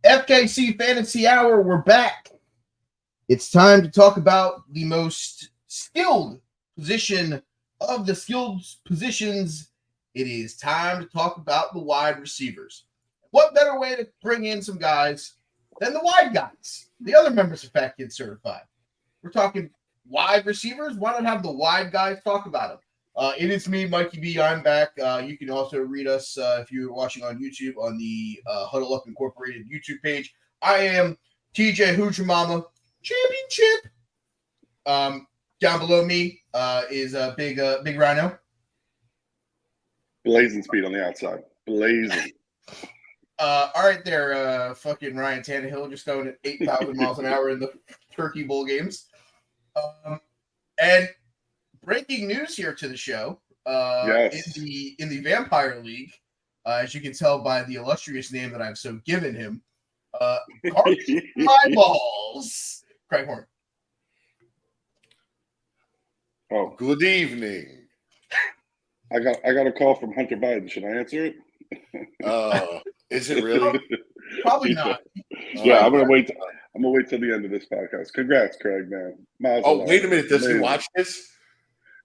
FKC Fantasy Hour, we're back. It's time to talk about the most skilled position of the skilled positions. It is time to talk about the wide receivers. What better way to bring in some guys than the wide guys, the other members of Fat Kid Certified? We're talking wide receivers. Why not have the wide guys talk about them? It is me, Mikey B. I'm back. You can also read us if you're watching on YouTube on the Huddle Up Incorporated YouTube page. I am TJ Hooja Mama Championship. Down below me is a big Rhino. Blazing speed on the outside. Blazing. All right there, fucking Ryan Tannehill just going at 8,000 miles an hour in the Turkey Bowl games. And breaking news here to the show. Yes. In the Vampire League, as you can tell by the illustrious name that I've so given him, Eyeballs. Craig Horn. Oh, good evening. I got a call from Hunter Biden. Should I answer it? Is it really? Probably not. Yeah, I'm gonna wait. I'm gonna wait till the end of this podcast. Congrats, Craig, man. Oh, wait a minute. Does he watch this?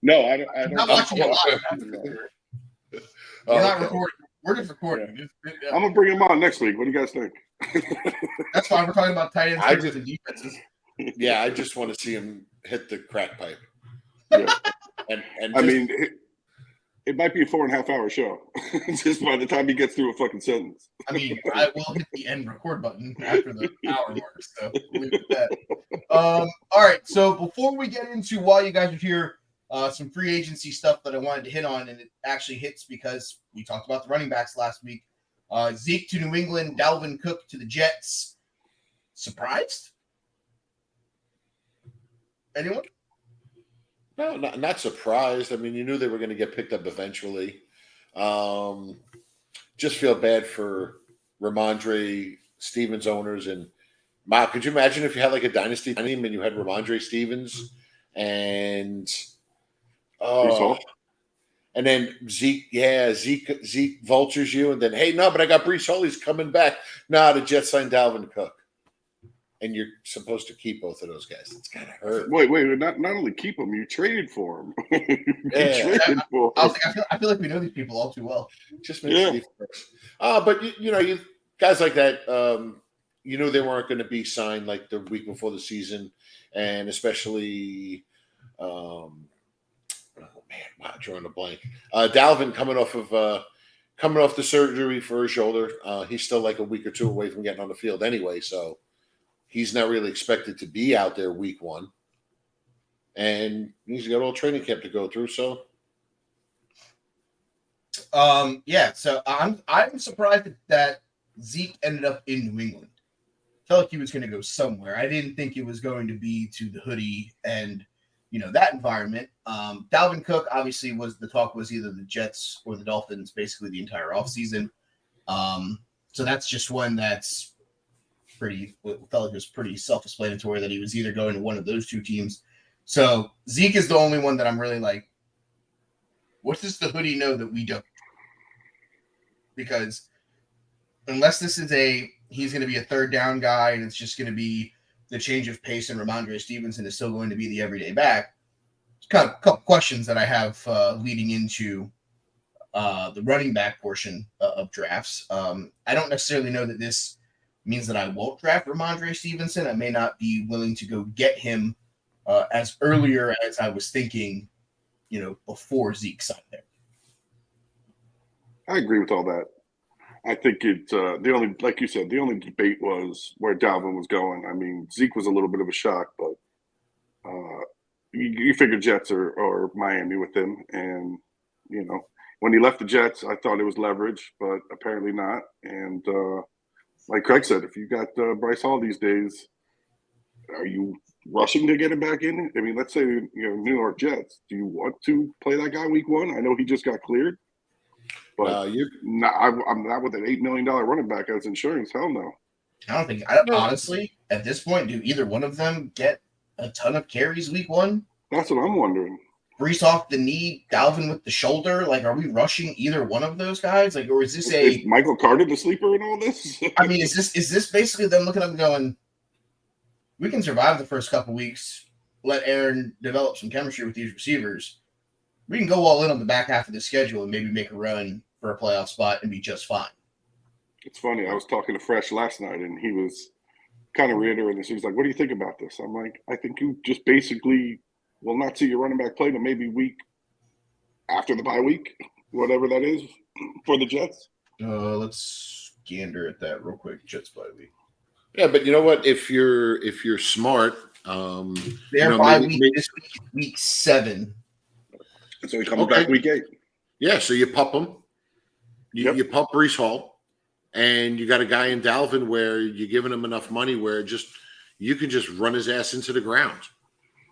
No, I don't. I'm not watching it live. We're not recording. We're just recording. Yeah. I'm gonna bring him on next week. What do you guys think? That's fine. We're talking about tight ends and defenses. Yeah, I just want to see him hit the crack pipe. Yeah. and I mean, it might be a 4.5 hour show. Just by the time he gets through a fucking sentence. I mean, I will hit the end record button after the hour mark, so we'll leave it at that. All right, so before we get into while you guys are here, some free agency stuff that I wanted to hit on, and it actually hits because we talked about the running backs last week. Zeke to New England, Dalvin Cook to the Jets. Surprised? Anyone? No, not surprised. I mean, you knew they were going to get picked up eventually. Just feel bad for Ramondre Stevens owners. And, wow, could you imagine if you had like a dynasty team and you had Ramondre Stevens and then Zeke vultures you, and then, hey, no, but I got Breece Hall. He's coming back. No, the Jets signed Dalvin Cook. And you're supposed to keep both of those guys. It's kind of hurt. Wait, not only keep them, you traded for them. I feel like we know these people all too well. Just make but you guys like that, you knew they weren't going to be signed like the week before the season, and especially, drawing a blank. Dalvin coming off the surgery for his shoulder. He's still like a week or two away from getting on the field anyway, so. He's not really expected to be out there week one. And he's got all training camp to go through, so. So I'm surprised that Zeke ended up in New England. Felt like he was going to go somewhere. I didn't think it was going to be to the hoodie and, that environment. Dalvin Cook, obviously, the talk was either the Jets or the Dolphins basically the entire offseason. So that's just one that's felt like it was pretty self-explanatory that he was either going to one of those two teams. So Zeke is the only one that I'm really like, what does the hoodie know that we don't? Because unless this is he's going to be a third down guy and it's just going to be the change of pace and Ramondre Stevenson is still going to be the everyday back. It's kind of a couple questions that I have leading into the running back portion of drafts. I don't necessarily know that this means that I won't draft Ramondre Stevenson. I may not be willing to go get him as earlier as I was thinking, before Zeke signed there. I agree with all that. I think it's the only, like you said, the only debate was where Dalvin was going. I mean, Zeke was a little bit of a shock, but you figure Jets or Miami with him. And, when he left the Jets, I thought it was leverage, but apparently not. And, like Craig said, if you got Bryce Hall these days, are you rushing to get him back in? I mean, let's say New York Jets. Do you want to play that guy week one? I know he just got cleared, but I'm not with an $8 million running back as insurance. Hell no. Honestly, at this point, do either one of them get a ton of carries week one? That's what I'm wondering. Brees off the knee, Dalvin with the shoulder. Like, are we rushing either one of those guys? Like, or is this Is Michael Carter the sleeper in all this? I mean, is this basically them looking up and going, we can survive the first couple weeks, let Aaron develop some chemistry with these receivers. We can go all in on the back half of the schedule and maybe make a run for a playoff spot and be just fine. It's funny. I was talking to Fresh last night, and he was kind of reiterating this. He was like, "What do you think about this?" I'm like, "I think you just basically will not see your running back play to maybe week after the bye week, whatever that is for the Jets." Let's gander at that real quick. Jets bye week. Yeah, but you know what? If you're smart, their bye week this week 7. So he comes back week 8. Yeah, so you pup him. You pup Brees Hall, and you got a guy in Dalvin where you're giving him enough money where you can just run his ass into the ground.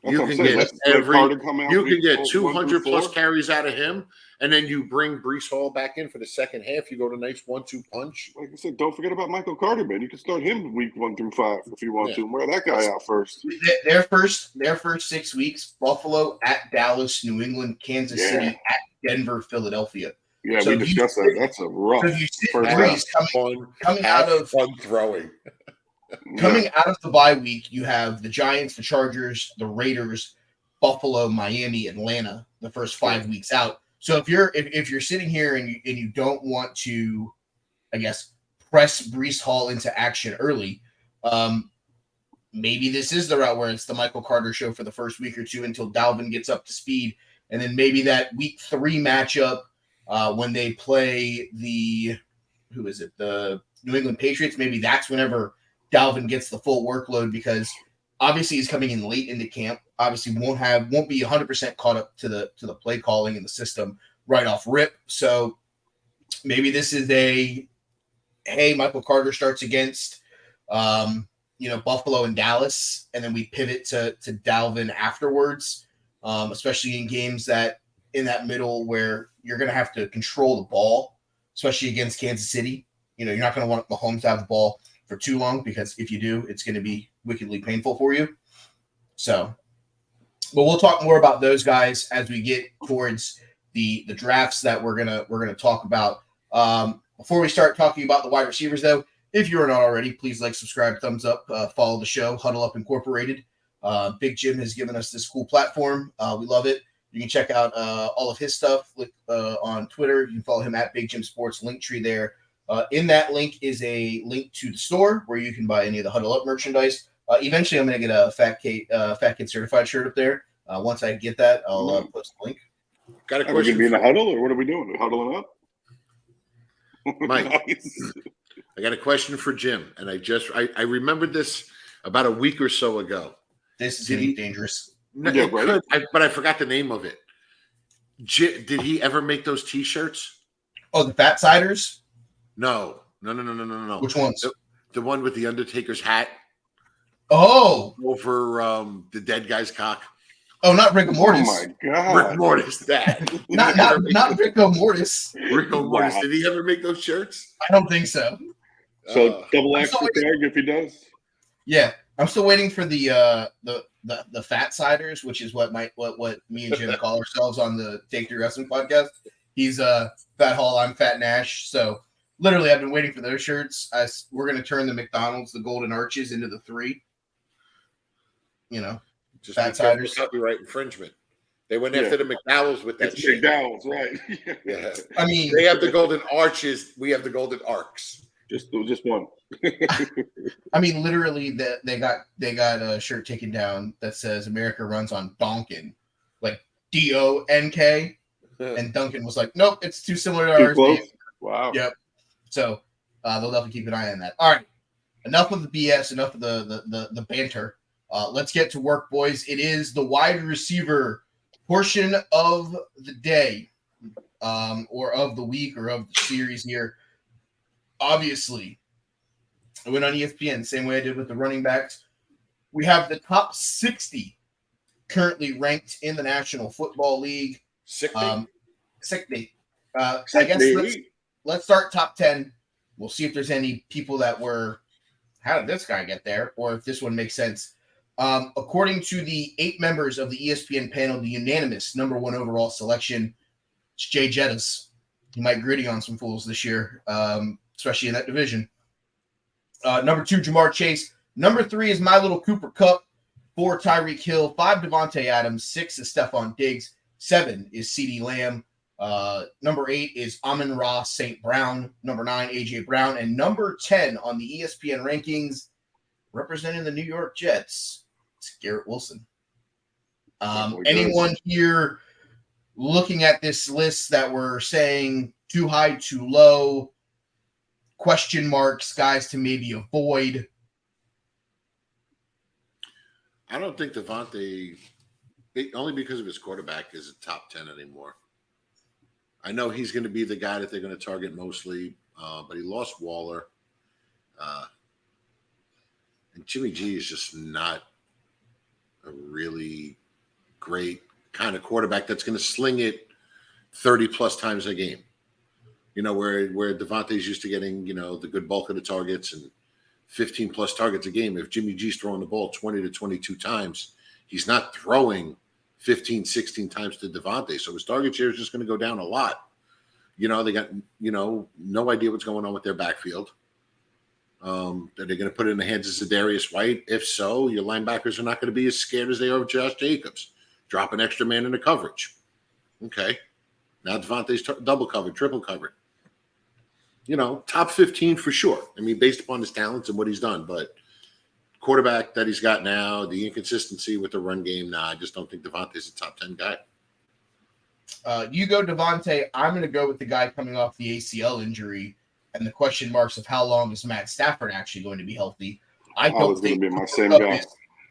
You can get 200 plus carries out of him, and then you bring Brees Hall back in for the second half. You go to nice 1-2 punch. Like I said, don't forget about Michael Carter, man. You can start him week 1 through 5 if you want to. Wear that guy out first. Their first 6 weeks: Buffalo, at Dallas, New England, Kansas City, at Denver, Philadelphia. Yeah, so we discussed that. That's a rough first coming out of fun throwing. Coming out of the bye week, you have the Giants, the Chargers, the Raiders, Buffalo, Miami, Atlanta. The first 5 weeks out. So if you're sitting here and you don't want to, I guess, press Brees Hall into action early, maybe this is the route where it's the Michael Carter show for the first week or two until Dalvin gets up to speed, and then maybe that week 3 matchup when they play the New England Patriots. Maybe that's whenever Dalvin gets the full workload, because obviously he's coming in late into camp. Obviously won't be 100% caught up to the play calling and the system right off rip. So maybe this is Michael Carter starts against Buffalo and Dallas, and then we pivot to Dalvin afterwards, especially in games that in that middle where you're going to have to control the ball, especially against Kansas City. You're not going to want Mahomes to have the ball for too long, because if you do, it's going to be wickedly painful for you. So, but we'll talk more about those guys as we get towards the drafts that we're gonna talk about. Before we start talking about the wide receivers, though, if you're not already, please like, subscribe, thumbs up, follow the show, Huddle Up Incorporated. Big Jim has given us this cool platform. We love it. You can check out all of his stuff on Twitter. You can follow him at Big Jim Sports. Linktree there. In that link is a link to the store where you can buy any of the Huddle Up merchandise. Eventually, I'm going to get a Fat Kid certified shirt up there. Once I get that, I'll post the link. Got a question. Are we going to be in the huddle, or what are we doing? Are we huddling up? Mike, nice. I got a question for Jim, and I remembered this about a week or so ago. This is getting dangerous. No, yeah, right. But I forgot the name of it. Did he ever make those T-shirts? Oh, the Fat Siders? No. Which ones? The one with the Undertaker's hat. Oh, over the dead guy's cock. Oh, not Rick Mortis. Oh my God, Rick Mortis, that. not Rico Mortis. Rico Mortis. Did he ever make those shirts? I don't think so. So double X for tag if he does. Yeah, I'm still waiting for the Fat Siders, which is what me and Jim call ourselves on the Take 3 Wrestling podcast. He's Fat Hall, I'm Fat Nash. So literally, I've been waiting for those shirts. We're going to turn the McDonald's, the Golden Arches, into the 3. Just Fat Siders. Copyright infringement. They went after the McDowell's with that shit. McDowell's, right? Yeah. I mean, they have the Golden Arches. We have the Golden Arcs. Just one. I mean, literally, they got a shirt taken down that says "America runs on Donkin," like DONK, and Duncan was like, "Nope, it's too similar to ours." Wow. Yep. So they'll definitely keep an eye on that. All right, enough of the BS, enough of the banter. Let's get to work, boys. It is the wide receiver portion of the day, or of the week, or of the series here. Obviously, I went on ESPN, same way I did with the running backs. We have the top 60 currently ranked in the National Football League. 60? 60. I guess let's start top 10. We'll see if there's any people that were, how did this guy get there? Or if this one makes sense. According to the 8 members of the ESPN panel, the unanimous number 1 overall selection is Jay Jettis. He might gritty on some fools this year, especially in that division. Number 2, Jamar Chase. Number 3 is my little Cooper Kupp. 4, Tyreek Hill. 5, Devontae Adams. 6 is Stephon Diggs. 7 is CeeDee Lamb. Number 8 is Amon-Ra St. Brown. Number 9, A.J. Brown. And number 10 on the ESPN rankings, representing the New York Jets, it's Garrett Wilson. Anyone here looking at this list that we're saying too high, too low, question marks, guys to maybe avoid? I don't think Devontae, only because of his quarterback, is a top 10 anymore. I know he's going to be the guy that they're going to target mostly, but he lost Waller. And Jimmy G is just not a really great kind of quarterback that's going to sling it 30-plus times a game. You know, where Devontae's used to getting, the good bulk of the targets and 15-plus targets a game. If Jimmy G's throwing the ball 20 to 22 times, he's not throwing 15, 16 times to Devontae. So his target share is just going to go down a lot. They got, no idea what's going on with their backfield. Are they going to put it in the hands of Zadarius White? If so, your linebackers are not going to be as scared as they are of Josh Jacobs. Drop an extra man into coverage. Okay. Now Devontae's double covered, triple covered. Top 15 for sure. I mean, based upon his talents and what he's done. But quarterback that he's got now, the inconsistency with the run game, I just don't think Devontae's a top 10 guy. You go Devontae. I'm going to go with the guy coming off the ACL injury and the question marks of how long is Matt Stafford actually going to be healthy. I was going to be my same guy.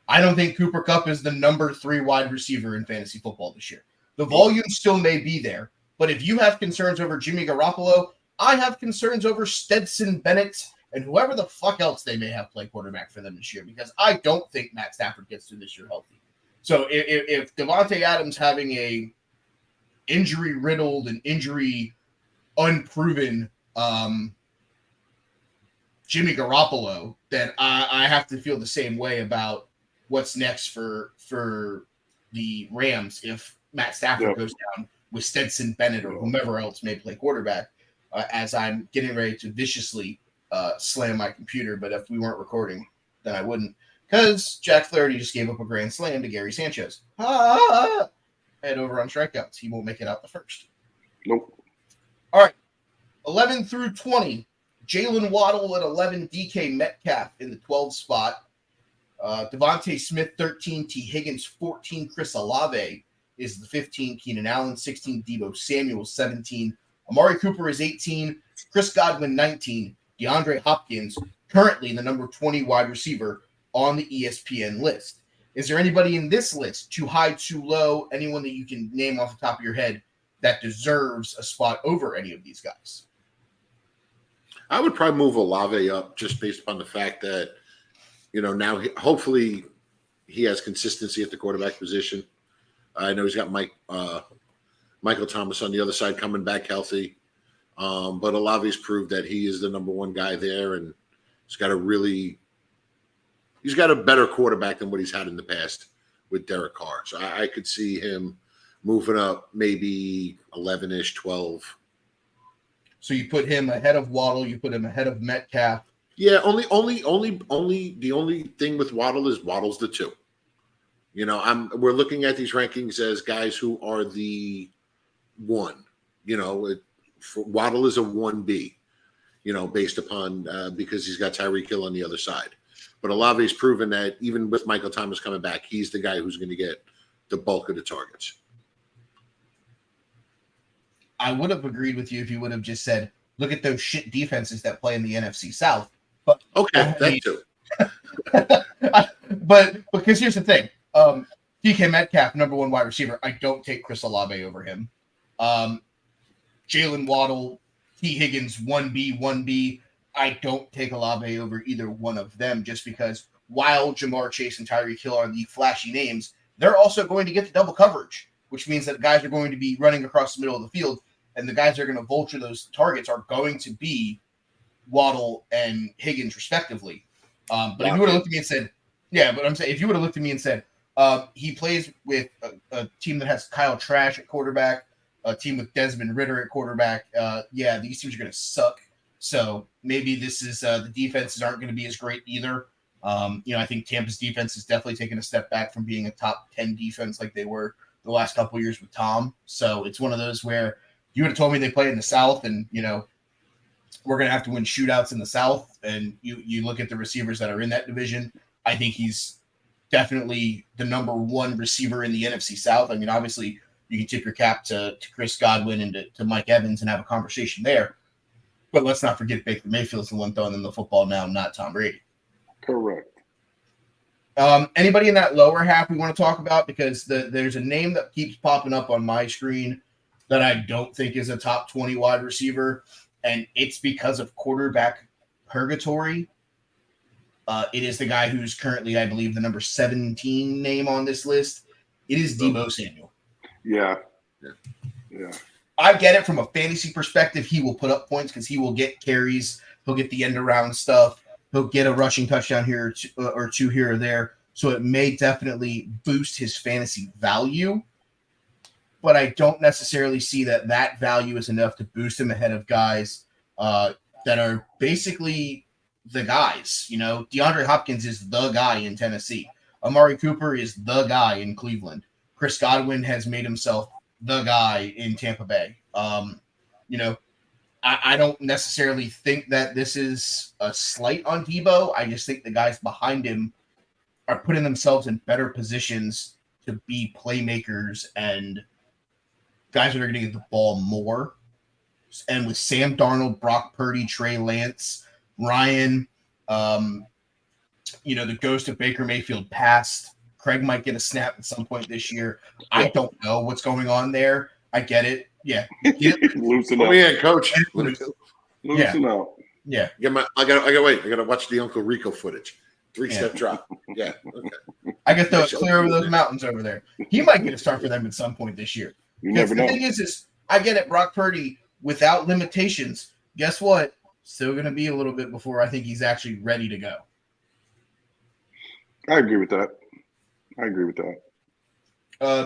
I don't think Cooper Kupp is the number 3 wide receiver in fantasy football this year. The volume still may be there, but if you have concerns over Jimmy Garoppolo, I have concerns over Stetson Bennett and whoever the fuck else they may have play quarterback for them this year, because I don't think Matt Stafford gets through this year healthy. So if Devontae Adams having a injury-riddled and injury-unproven Jimmy Garoppolo, then I have to feel the same way about what's next for the Rams if Matt Stafford goes down with Stetson Bennett or whomever else may play quarterback, as I'm getting ready to viciously slam my computer. But if we weren't recording, then I wouldn't, because Jack Flaherty just gave up a grand slam to Gary Sanchez. Head over on strikeouts. He won't make it out the first. Nope. All right. 11 through 20. Jalen Waddle at 11. DK Metcalf in the 12 spot. Devontae Smith, 13. T. Higgins, 14. Chris Olave is the 15. Keenan Allen, 16. Deebo Samuel, 17. Amari Cooper is 18. Chris Godwin, 19. DeAndre Hopkins, currently the number 20 wide receiver on the ESPN list. Is there anybody in this list, too high, too low, anyone that you can name off the top of your head that deserves a spot over any of these guys? I would probably move Olave up just based upon the fact that, now hopefully he has consistency at the quarterback position. I know he's got Michael Thomas on the other side coming back healthy. But Olave's proved that he is the number 1 guy there, and he's got a better quarterback than what he's had in the past with Derek Carr. So I could see him moving up maybe 11-ish, 12. So you put him ahead of Waddle, you put him ahead of Metcalf. Yeah, only the only thing with Waddle is Waddle's the 2. We're looking at these rankings as guys who are the 1. Waddle is a 1B, based upon because he's got Tyreek Hill on the other side. But Olave's proven that even with Michael Thomas coming back, he's the guy who's going to get the bulk of the targets. I would have agreed with you if you would have just said, look at those shit defenses that play in the NFC South. But okay, that too. but because here's the thing. DK Metcalf, number 1 wide receiver. I don't take Chris Olave over him. Jalen Waddle, T. Higgins, 1B. I don't take Olave over either one of them, just because while Jamar Chase and Tyreek Hill are the flashy names, they're also going to get the double coverage, which means that guys are going to be running across the middle of the field, and the guys that are going to vulture those targets are going to be Waddle and Higgins, respectively. But if you would have looked at me and said, Yeah, but I'm saying if you would have looked at me and said he plays with a team that has Kyle Trash at quarterback, a team with Desmond Ritter at quarterback, yeah, these teams are going to suck. So maybe this is the defenses aren't going to be as great either. I think Tampa's defense has definitely taken a step back from being a top 10 defense like they were the last couple of years with Tom. So it's one of those where you would have told me they play in the South and, we're going to have to win shootouts in the South. And you look at the receivers that are in that division. I think he's definitely the number one receiver in the NFC South. I mean, obviously you can tip your cap to Chris Godwin and to Mike Evans and have a conversation there. But let's not forget Baker Mayfield's the one throwing them the football now, not Tom Brady. Correct. Anybody in that lower half we want to talk about? Because there's a name that keeps popping up on my screen that I don't think is a top 20 wide receiver, and it's because of quarterback purgatory. It is the guy who's currently, I believe, the number 17 name on this list. It is Deebo Samuel. Yeah. I get it from a fantasy perspective. He will put up points because he will get carries. He'll get the end around stuff. He'll get a rushing touchdown here or two here or there. So it may definitely boost his fantasy value. But I don't necessarily see that value is enough to boost him ahead of guys that are basically the guys. DeAndre Hopkins is the guy in Tennessee. Amari Cooper is the guy in Cleveland. Chris Godwin has made himself the guy in Tampa Bay. I don't necessarily think that this is a slight on Deebo. I just think the guys behind him are putting themselves in better positions to be playmakers and guys that are going to get the ball more. And with Sam Darnold, Brock Purdy, Trey Lance, Ryan, the ghost of Baker Mayfield passed. Craig might get a snap at some point this year. I don't know what's going on there. I get it. Yeah. Loosen up. Oh, yeah, coach. Loosen up. Yeah. I gotta watch the Uncle Rico footage. 3-step drop. Yeah. Okay. I get those clear over those mountains over there. He might get a start for them at some point this year. You never know. The thing is I get it. Brock Purdy, without limitations, guess what? Still going to be a little bit before I think he's actually ready to go. I agree with that.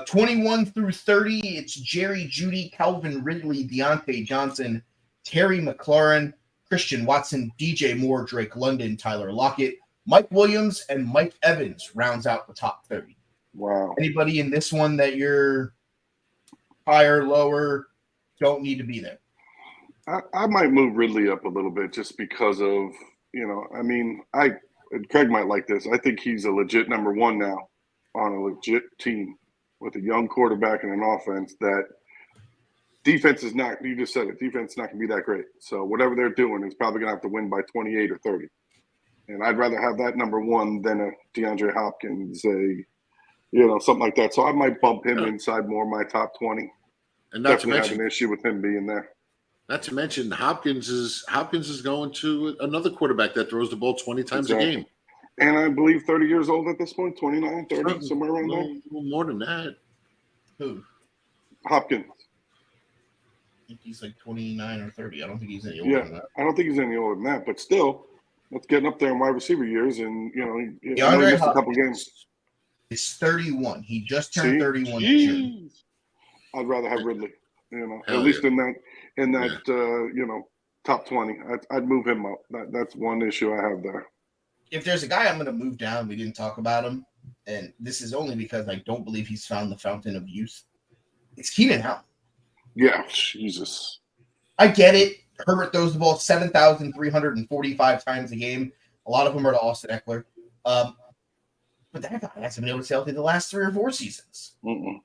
21 through 30, it's Jerry Jeudy, Calvin Ridley, Deontay Johnson, Terry McLaurin, Christian Watson, DJ Moore, Drake London, Tyler Lockett, Mike Williams, and Mike Evans rounds out the top 30. Wow. Anybody in this one that you're higher, lower, don't need to be there? I might move Ridley up a little bit just because of, Craig might like this. I think he's a legit number one now on a legit team with a young quarterback and an offense that defense is not, you just said it, defense is not going to be that great. So whatever they're doing is probably going to have to win by 28 or 30. And I'd rather have that number one than a DeAndre Hopkins, something like that. So I might bump him inside more of my top 20. And not definitely to mention, have an issue with him being there. Not to mention, Hopkins is going to another quarterback that throws the ball 20 times a game. And I believe 30 years old at this point, 29, 30, somewhere around there. More than that. Who? Hopkins. I think he's like 29 or 30. I don't think he's any older than that. I don't think he's any older than that. But still, that's getting up there in wide receiver years. And, he DeAndre missed a couple games. He's 31. He just turned 31 this year. I'd rather have Ridley, at least in that top 20. I'd move him up. That's one issue I have there. If there's a guy I'm going to move down, we didn't talk about him, and this is only because I don't believe he's found the fountain of youth. It's Keenan Allen. Yeah, Jesus. I get it. Herbert throws the ball 7,345 times a game. A lot of them are to Austin Eckler. But that guy hasn't been able to stay healthy the last 3 or 4 seasons. Mm-mm.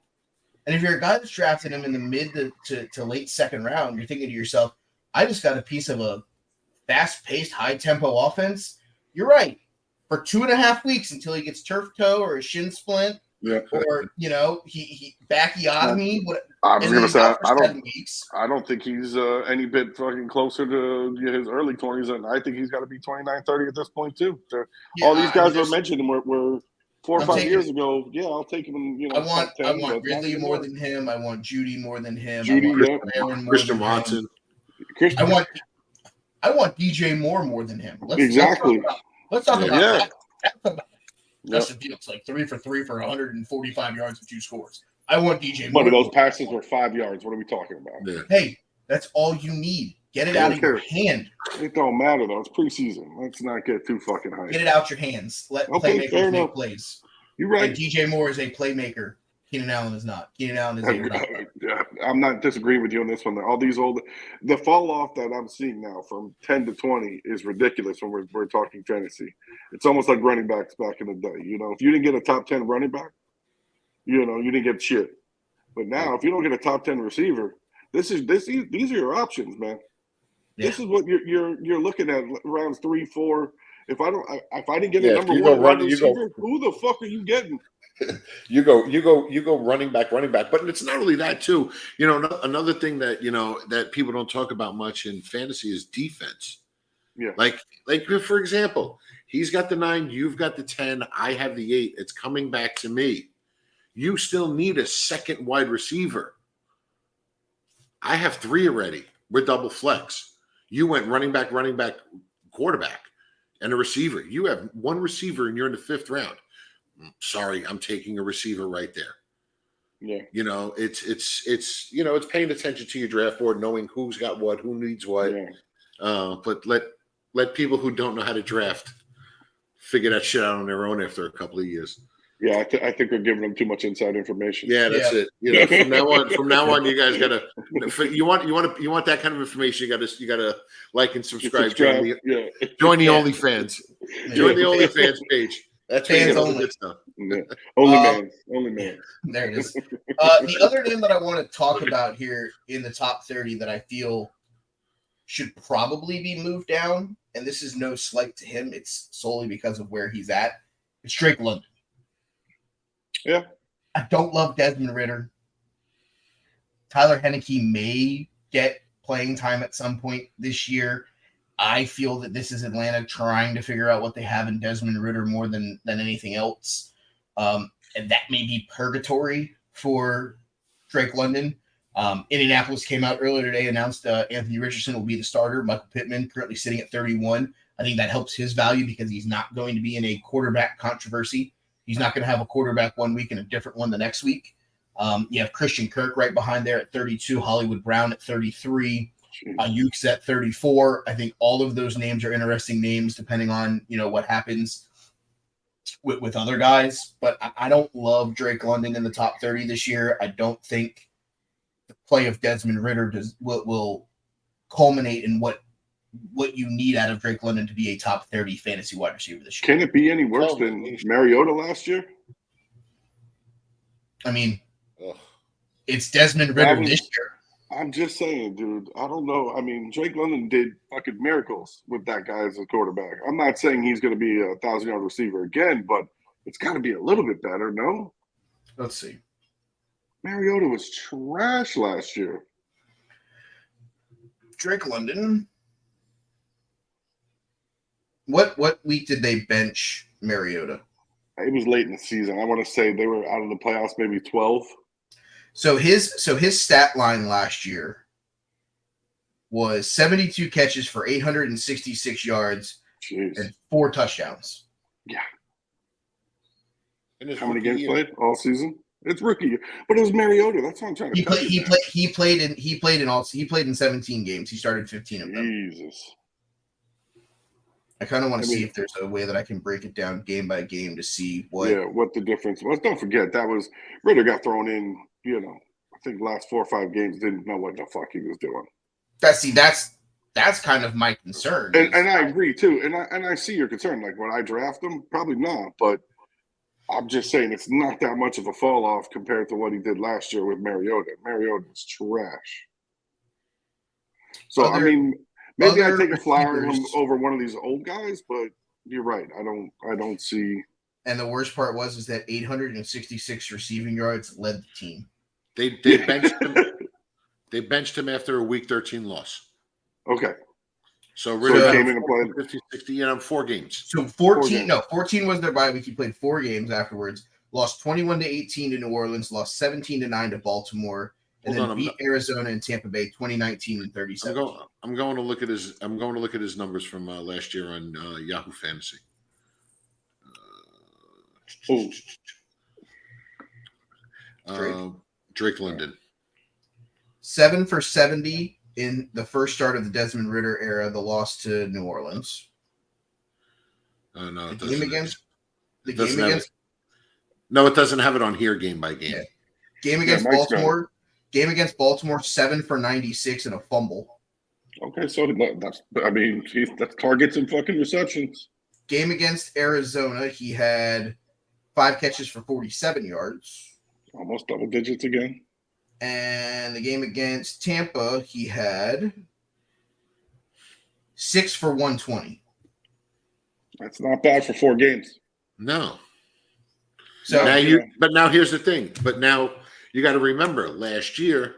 And if you're a guy that's drafted him in the mid to late second round, you're thinking to yourself, I just got a piece of a fast-paced, high-tempo offense. You're right. For 2.5 weeks until he gets turf toe or a shin splint, or he bacchiotomy. I was gonna say I don't think he's any bit fucking closer to his early 20s, and I think he's got to be 29, 30 at this point too. All these guys were mentioned were 4 or 5 years ago. Yeah, I'll take him. I want Ridley more than him. I want Jeudy more than him. Christian Watson. I want DJ Moore more than him. Exactly. Let's talk about that. Justin Fields, like 3 for 3 for 145 yards and 2 scores. I want DJ But Moore. those passes were 5 yards. What are we talking about? Yeah. Hey, that's all you need. Get it out of your hand. It don't matter though. It's preseason. Let's not get too fucking hyped. Get it out your hands. Let Okay, fair playmakers make enough. plays. You're right. And DJ Moore is a playmaker. Keenan Allen is not. Keenan Allen is I'm not disagreeing with you on this one. All these the fall off that I'm seeing now from 10 to 20 is ridiculous when we're talking fantasy. It's almost like running backs back in the day. You know, if you didn't get a top 10 running back, you know, you didn't get shit. But now, if you don't get a top 10 receiver, these are your options, man. Yeah. This is what you're looking at rounds 3, 4. If I didn't get a number one wide receiver, who the fuck are you getting? You go running back. But it's not only that too. You know, another thing that that people don't talk about much in fantasy is defense. Yeah. Like for example, he's got the 9, you've got the 10, I have the 8. It's coming back to me. You still need a second wide receiver. I have 3 already. We're double flex. You went running back, quarterback, and a receiver. You have 1 receiver and you're in the 5th round. Sorry, I'm taking a receiver right there. Yeah. You know, it's paying attention to your draft board, knowing who's got what, who needs what. Yeah. But let people who don't know how to draft figure that shit out on their own after a couple of years. Yeah, I think we're giving them too much inside information. Yeah, that's it. You know, from now on, you guys gotta. You want that kind of information. You gotta like and subscribe. Join the OnlyFans. Join the OnlyFans page. That's fans only. Yeah. Only man. There it is. The other name that I want to talk about here in the top 30 that I feel should probably be moved down, and this is no slight to him. It's solely because of where he's at. It's Drake London. Yeah. I don't love Desmond Ridder. Tyler Henneke may get playing time at some point this year. I feel that this is Atlanta trying to figure out what they have in Desmond Ridder more than anything else. And that may be purgatory for Drake London. Indianapolis came out earlier today, announced Anthony Richardson will be the starter. Michael Pittman currently sitting at 31. I think that helps his value because he's not going to be in a quarterback controvery. He's not going to have a quarterback one week and a different one the next week. You have Christian Kirk right behind there at 32, Hollywood Brown at 33, Ayuk's at 34. I think all of those names are interesting names depending on, what happens with other guys. But I don't love Drake London in the top 30 this year. I don't think the play of Desmond Ridder will culminate in what you need out of Drake London to be a top 30 fantasy wide receiver this year. Can it be any worse than Mariota last year? I mean, it's Desmond Ridder this year. I'm just saying, dude. I don't know. I mean, Drake London did fucking miracles with that guy as a quarterback. I'm not saying he's going to be a 1,000-yard receiver again, but it's got to be a little bit better, no? Let's see. Mariota was trash last year. Drake London. What week did they bench Mariota? It was late in the season. I want to say they were out of the playoffs, maybe 12. So his stat line last year was 72 catches for 866 yards and 4 touchdowns. Yeah. And how many games played all season? It's rookie, but it was Mariota. That's what I'm trying to tell you. He played in 17 games. He started 15 of them. Jesus. I kind of want to see if there's a way that I can break it down game by game to see what the difference was. Don't forget that was Ridder got thrown in. I think last 4 or 5 games didn't know what the fuck he was doing. That's kind of my concern. And I agree too. And I see your concern. Like when I draft him, probably not. But I'm just saying it's not that much of a fall off compared to what he did last year with Mariota. Mariota trash. So I mean. Maybe I take a flyer over one of these old guys, but you're right. I don't see. And the worst part is that 866 receiving yards led the team. They benched him. They benched him after a week 13 loss. Okay. So Ridder came in and played 50, 60, 4 games. So 14 was their bye week. He played 4 games afterwards. Lost 21-18 to New Orleans. Lost 17-9 to Baltimore. And then beat Arizona and Tampa Bay 2019 and 37. I'm going to look at his numbers from last year on Yahoo Fantasy. Drake London. 7 for 70 in the first start of the Desmond Ridder era, the loss to New Orleans. No, it The game doesn't. against No, it doesn't have it on here game by game. Yeah. Game against Baltimore. Game against Baltimore, 7 for 96 and a fumble. Okay, so that's targets and fucking receptions. Game against Arizona, he had 5 catches for 47 yards. Almost double digits again. And the game against Tampa, he had 6 for 120. That's not bad for 4 games. No. So now here's the thing. But now you got to remember, last year,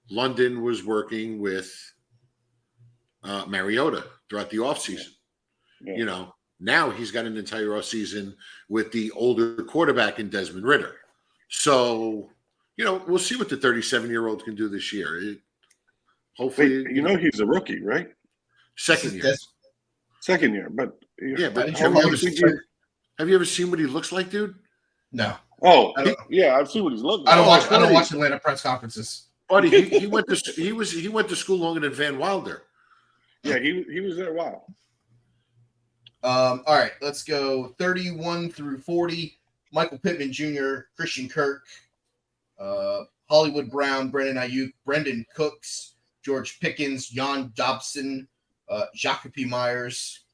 London was working with Mariota throughout the offseason. Yeah. Now he's got an entire offseason with the older quarterback in Desmond Ridder. So, we'll see what the 37-year-old can do this year. Hopefully, Wait, he's a rookie, right? Second year. Second year, but but have you ever seen what he looks like, dude? No. Oh, I've seen what he's looking like. I don't watch Atlanta press conferences. Buddy, he went to school longer than Van Wilder. Yeah, he was there a while. All right, let's go 31 through 40. Michael Pittman Jr., Christian Kirk, Hollywood Brown, Brandon Ayuk, Brendan Cooks, George Pickens, Jan Dobson, Jacoby Myers,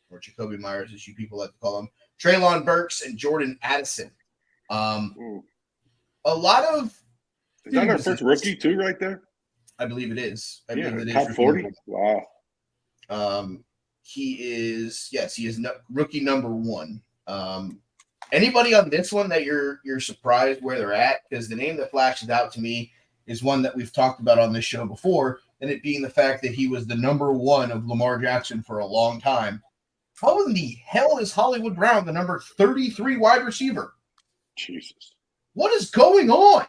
or Jacoby Myers, as you people like to call him, Treylon Burks, and Jordan Addison. A lot of is that our first rookie too, right there? I believe it is. I believe it is top 40. Wow. He is rookie number 1. Anybody on this one that you're surprised where they're at? Because the name that flashes out to me is one that we've talked about on this show before, and it being the fact that he was the number 1 of Lamar Jackson for a long time. How in the hell is Hollywood Brown the number 33 wide receiver? Jesus. What is going on?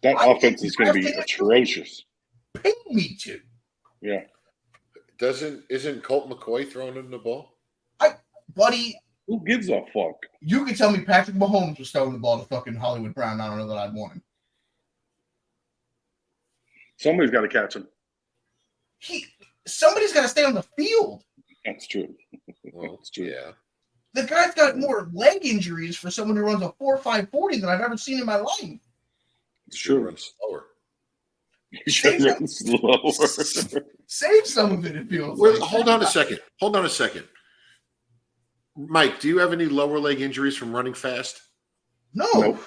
That offense is going to be atrocious. Pay me to. Yeah. Isn't Colt McCoy throwing him the ball? Buddy. Who gives a fuck? You can tell me Patrick Mahomes was throwing the ball to fucking Hollywood Brown. I don't know that I'd want him. Somebody's got to catch him. Somebody's got to stay on the field. That's true. Well, that's true. Yeah. The guy's got more leg injuries for someone who runs a 4.5 than I've ever seen in my life. It's true. Run slower. He should run slower. Save some of it, it feels like. Hold on a second. Mike, do you have any lower leg injuries from running fast? No. Nope.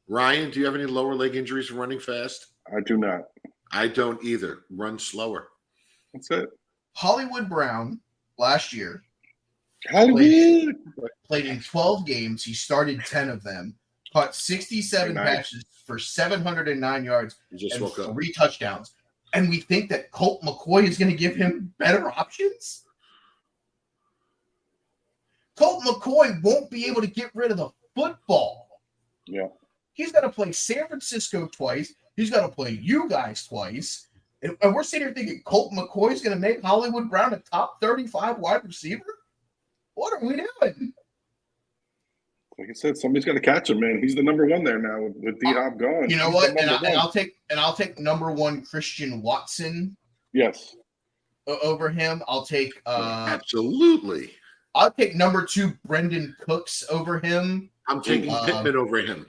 Ryan, do you have any lower leg injuries from running fast? I do not. I don't either. Run slower. That's it. Hollywood Brown last year played in 12 games. He started 10 of them, caught 67 passes for 709 yards and 3 touchdowns. And we think that Colt McCoy is going to give him better options? Colt McCoy won't be able to get rid of the football. Yeah. He's got to play San Francisco twice. He's got to play you guys twice. And we're sitting here thinking Colt McCoy is going to make Hollywood Brown a top 35 wide receiver? What are we doing? Like I said, somebody's got to catch him, man. He's the number 1 there now with D-Hop gone. You know what? And I'll take number 1 Christian Watson. Yes. Over him. I'll take absolutely. I'll take number 2 Brendan Cooks over him. I'm taking Pittman over him.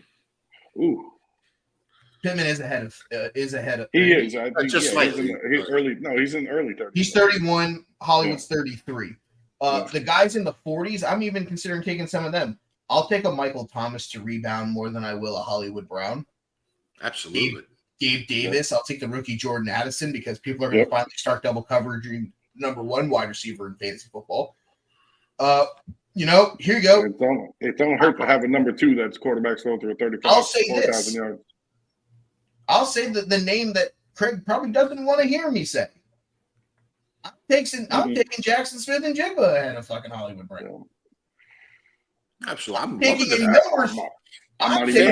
Ooh. Pittman is ahead of. He is. I think, just slightly. He's in early 30s. He's 31. Hollywood's 33. The guys in the 40s, I'm even considering taking some of them. I'll take a Michael Thomas to rebound more than I will a Hollywood Brown. Absolutely. Gabe Davis. I'll take the rookie Jordan Addison because people are going to finally start double coverage number 1 wide receiver in fantasy football. Here you go. It don't hurt to have a number 2 that's quarterback throw through 35. I'll say 4,000 yards. I'll say that the name that Craig probably doesn't want to hear me say. I'm taking Jackson Smith and Jigba ahead of fucking Hollywood Brown. Absolutely. I'm taking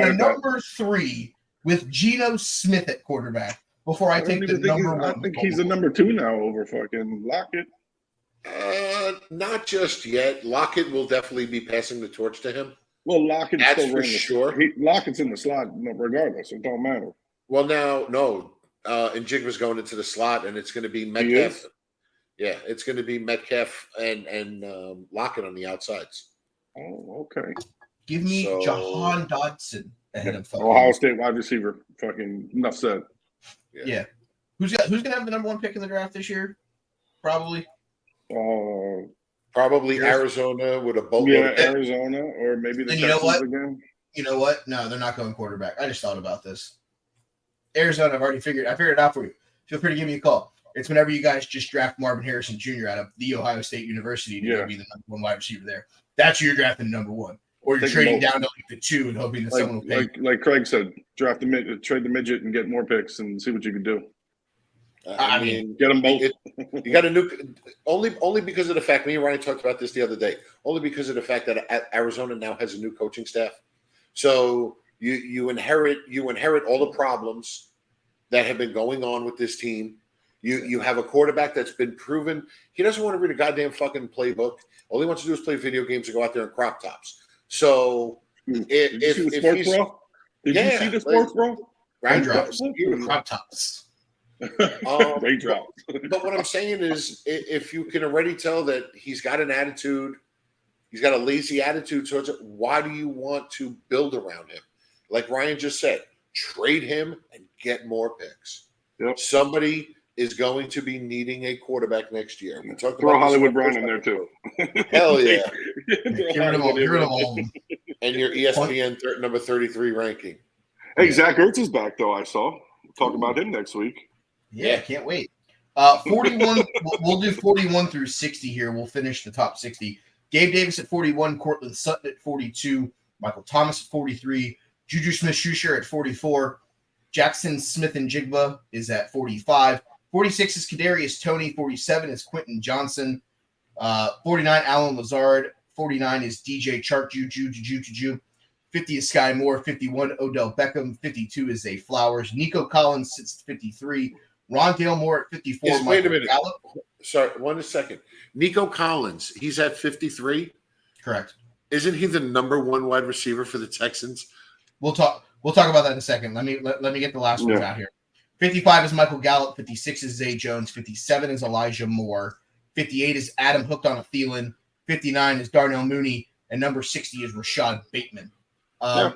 a number 3 with Geno Smith at quarterback before I take the number 1. I think he's the number 2 now over fucking Lockett. Not just yet. Lockett will definitely be passing the torch to him. Well, Lockett's That's still for running. sure. Lockett's in the slot regardless. It don't matter. Well, now, no. And Jigba's going into the slot, and it's going to be He Metcalf. is? Yeah, it's going to be Metcalf and Lockett on the outsides. Oh, okay. Give me So- Jahan Dodson ahead of fucking Ohio State wide receiver. Fucking enough said. Yeah. Who's gonna have the number 1 pick in the draft this year? Probably. Probably Arizona with a boatload. Yeah, of Arizona or maybe the And you know Texans what? again. You know what? No, they're not going quarterback. I just thought about this. Arizona, I figured it out for you. Feel free to give me a call. It's whenever you guys just draft Marvin Harrison Jr. out of the Ohio State University to go be the number 1 wide receiver there. That's who you're drafting number 1. Or you're trading down to like the 2 and hoping that someone will pay. Like Craig said, draft the midget, trade the midget, and get more picks and see what you can do. I mean, Get them both. You got a new only because of the fact. Me and Ryan talked about this the other day. Only because of the fact that Arizona now has a new coaching staff. So you inherit all the problems that have been going on with this team. You have a quarterback that's been proven he doesn't want to read a goddamn fucking playbook. All he wants to do is play video games and go out there in crop tops. So Did you see the sports, bro? Did you see the sports, bro? Raindrops. Crop tops. Raindrops. But what I'm saying is, if you can already tell that he's got an attitude, he's got a lazy attitude towards it, why do you want to build around him? Like Ryan just said, trade him and get more picks. Yep. Somebody is going to be needing a quarterback next year. We talked Throw about Hollywood Brown in there too. Hell yeah. Get rid of all. And your ESPN number 33 ranking. Hey, Zach Ertz is back though. I saw. We'll talk about him next week. Yeah, can't wait. 41. We'll do 41 through 60 here. We'll finish the top 60. Gabe Davis at 41, Cortland Sutton at 42, Michael Thomas at 43, Juju Smith-Schuster at 44, Jackson Smith and Jigba is at 45. 46 is Kadarius Toney. 47 is Quentin Johnson. 49, Alan Lazard. 49 is DJ Chark, Juju. 50 is Sky Moore. 51, Odell Beckham. 52 is Zay Flowers. Nico Collins sits at 53. Rondale Moore at 54. Wait a minute. Sorry, 1 second. Nico Collins, he's at 53. Correct. Isn't he the number 1 wide receiver for the Texans? We'll talk about that in a second. Let me get the last ones out here. 55 is Michael Gallup. 56 is Zay Jones. 57 is Elijah Moore. 58 is Adam hooked on a Thielen. 59 is Darnell Mooney. And number 60 is Rashad Bateman. All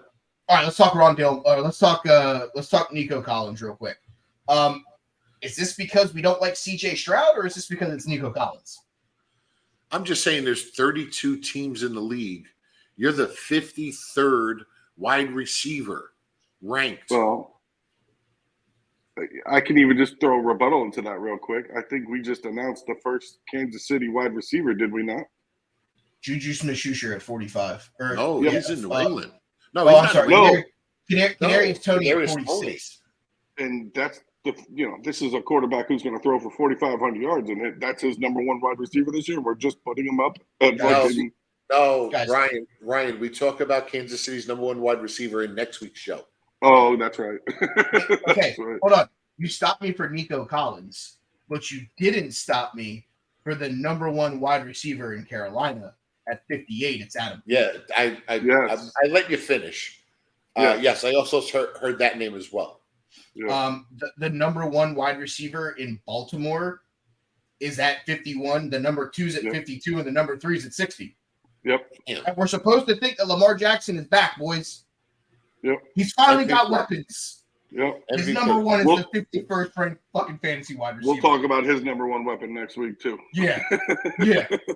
right, let's talk Rondale. Let's talk Nico Collins real quick. Is this because we don't like CJ Stroud, or is this because it's Nico Collins? I'm just saying there's 32 teams in the league. You're the 53rd wide receiver ranked. Well, I can even just throw a rebuttal into that real quick. I think we just announced the first Kansas City wide receiver, did we not? Juju Smith-Schuster at 45. He's in New England. No, I'm sorry. No. Kadarius Toney at Kadarius 46. Toney. And that's this is a quarterback who's going to throw for 4,500 yards, and that's his number 1 wide receiver this year. We're just putting him up. No, Guys. Ryan, we talk about Kansas City's number 1 wide receiver in next week's show. Oh, that's right. Okay, That's right. hold on. You stopped me for Nico Collins, but you didn't stop me for the number 1 wide receiver in Carolina at 58. It's Adam. Yeah, I let you finish. Yes, I also heard that name as well. Yeah. The number 1 wide receiver in Baltimore is at 51. The number 2 is at 52, and the number 3 is at 60. Yep. And we're supposed to think that Lamar Jackson is back, boys. Yep. He's finally got weapons. Yep. His MVP. number 1 is the 51st ranked fucking fantasy wide receiver. We'll talk about his number 1 weapon next week too. Yeah.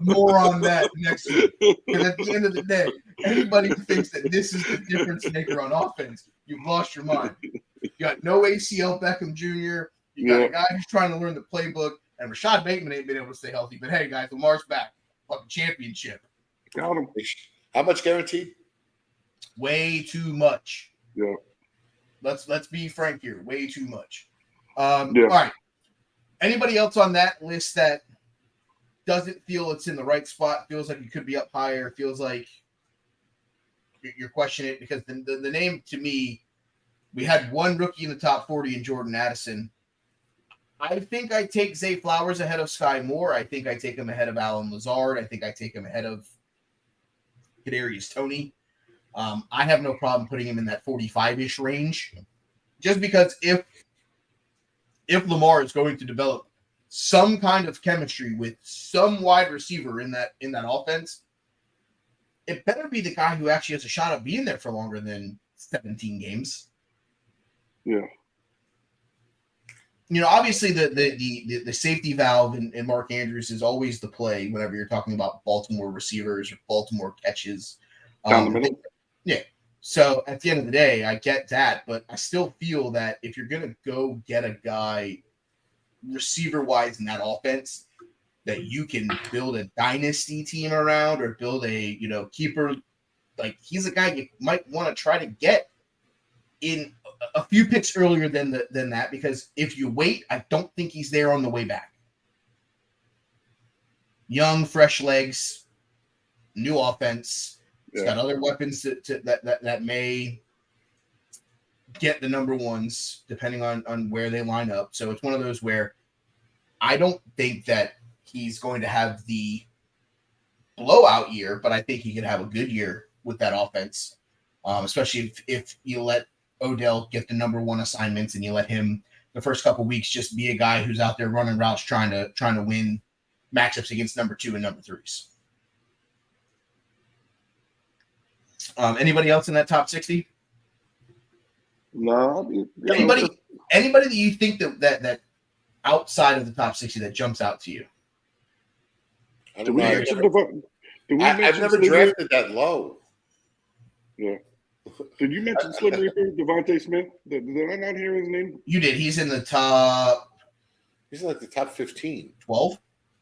More on that next week. Because at the end of the day, anybody who thinks that this is the difference maker on offense, you've lost your mind. You got no ACL Beckham Jr. You got a guy who's trying to learn the playbook, and Rashad Bateman ain't been able to stay healthy. But hey, guys, Lamar's back. Fucking championship. Got him. How much guaranteed? Way too much. Yeah. Let's be frank here. Way too much. All right. Anybody else on that list that doesn't feel it's in the right spot, feels like it could be up higher, feels like you're questioning it? Because the name to me, we had 1 rookie in the top 40 in Jordan Addison. I think I take Zay Flowers ahead of Sky Moore. I think I take him ahead of Alan Lazard. I think I take him ahead of Kadarius Toney. I have no problem putting him in that 45-ish range, just because if Lamar is going to develop some kind of chemistry with some wide receiver in that offense, it better be the guy who actually has a shot at being there for longer than 17 games. Yeah. Obviously the safety valve in Mark Andrews is always the play whenever you're talking about Baltimore receivers or Baltimore catches. Down the middle. Yeah. So at the end of the day, I get that, but I still feel that if you're going to go get a guy receiver-wise in that offense that you can build a dynasty team around or build a, keeper, like he's a guy you might want to try to get in a few picks earlier than that, because if you wait, I don't think he's there on the way back. Young, fresh legs, new offense. He's got other weapons that may get the number ones depending on where they line up. So it's one of those where I don't think that he's going to have the blowout year, but I think he could have a good year with that offense, especially if you let Odell get the number one assignments and you let him the first couple weeks just be a guy who's out there running routes trying to win matchups against number 2 and number 3s. Anybody else in that top 60? No. Anybody that you think that outside of the top 60 that jumps out to you? I don't know. I've never drafted that low. Yeah. Did you mention Slim Reaper, Devontae Smith? Did I not hear his name? You did. He's in the top. He's in like the top 15. 12?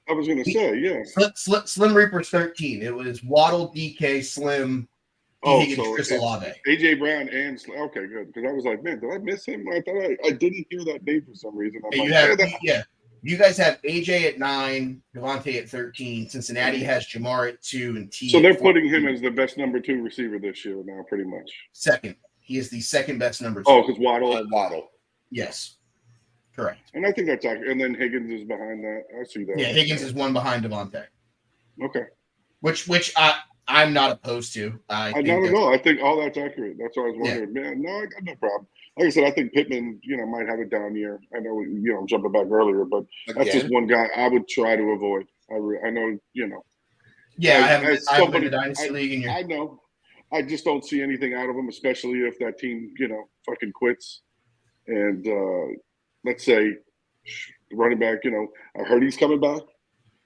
I was going to say, yeah. Slim Reaper's 13. It was Waddle, DK, Slim, Higgins, Chris Olave. AJ Brown and okay, good. Because I was like, man, did I miss him? I thought I didn't hear that name for some reason. You guys have AJ at 9, Devontae at 13. Cincinnati has Jamar at 2 and T. So they're putting him as the best number 2 receiver this year now, pretty much. Second. He is the second best number 2. Oh, because Waddle. Yes. Correct. And I think that's accurate. And then Higgins is behind that. I see that. Yeah, Higgins is one behind Devontae. Okay. Which I'm not opposed to. I don't know. I think all that's accurate. That's what I was wondering. Yeah. Man, no, I got no problem. Like I said, I think Pittman, might have a down year. I know, I'm jumping back earlier, but that's just one guy I would try to avoid. I know, Yeah, I haven't been in the Dynasty League. I know. I just don't see anything out of him, especially if that team, fucking quits. And let's say the running back, I heard he's coming back,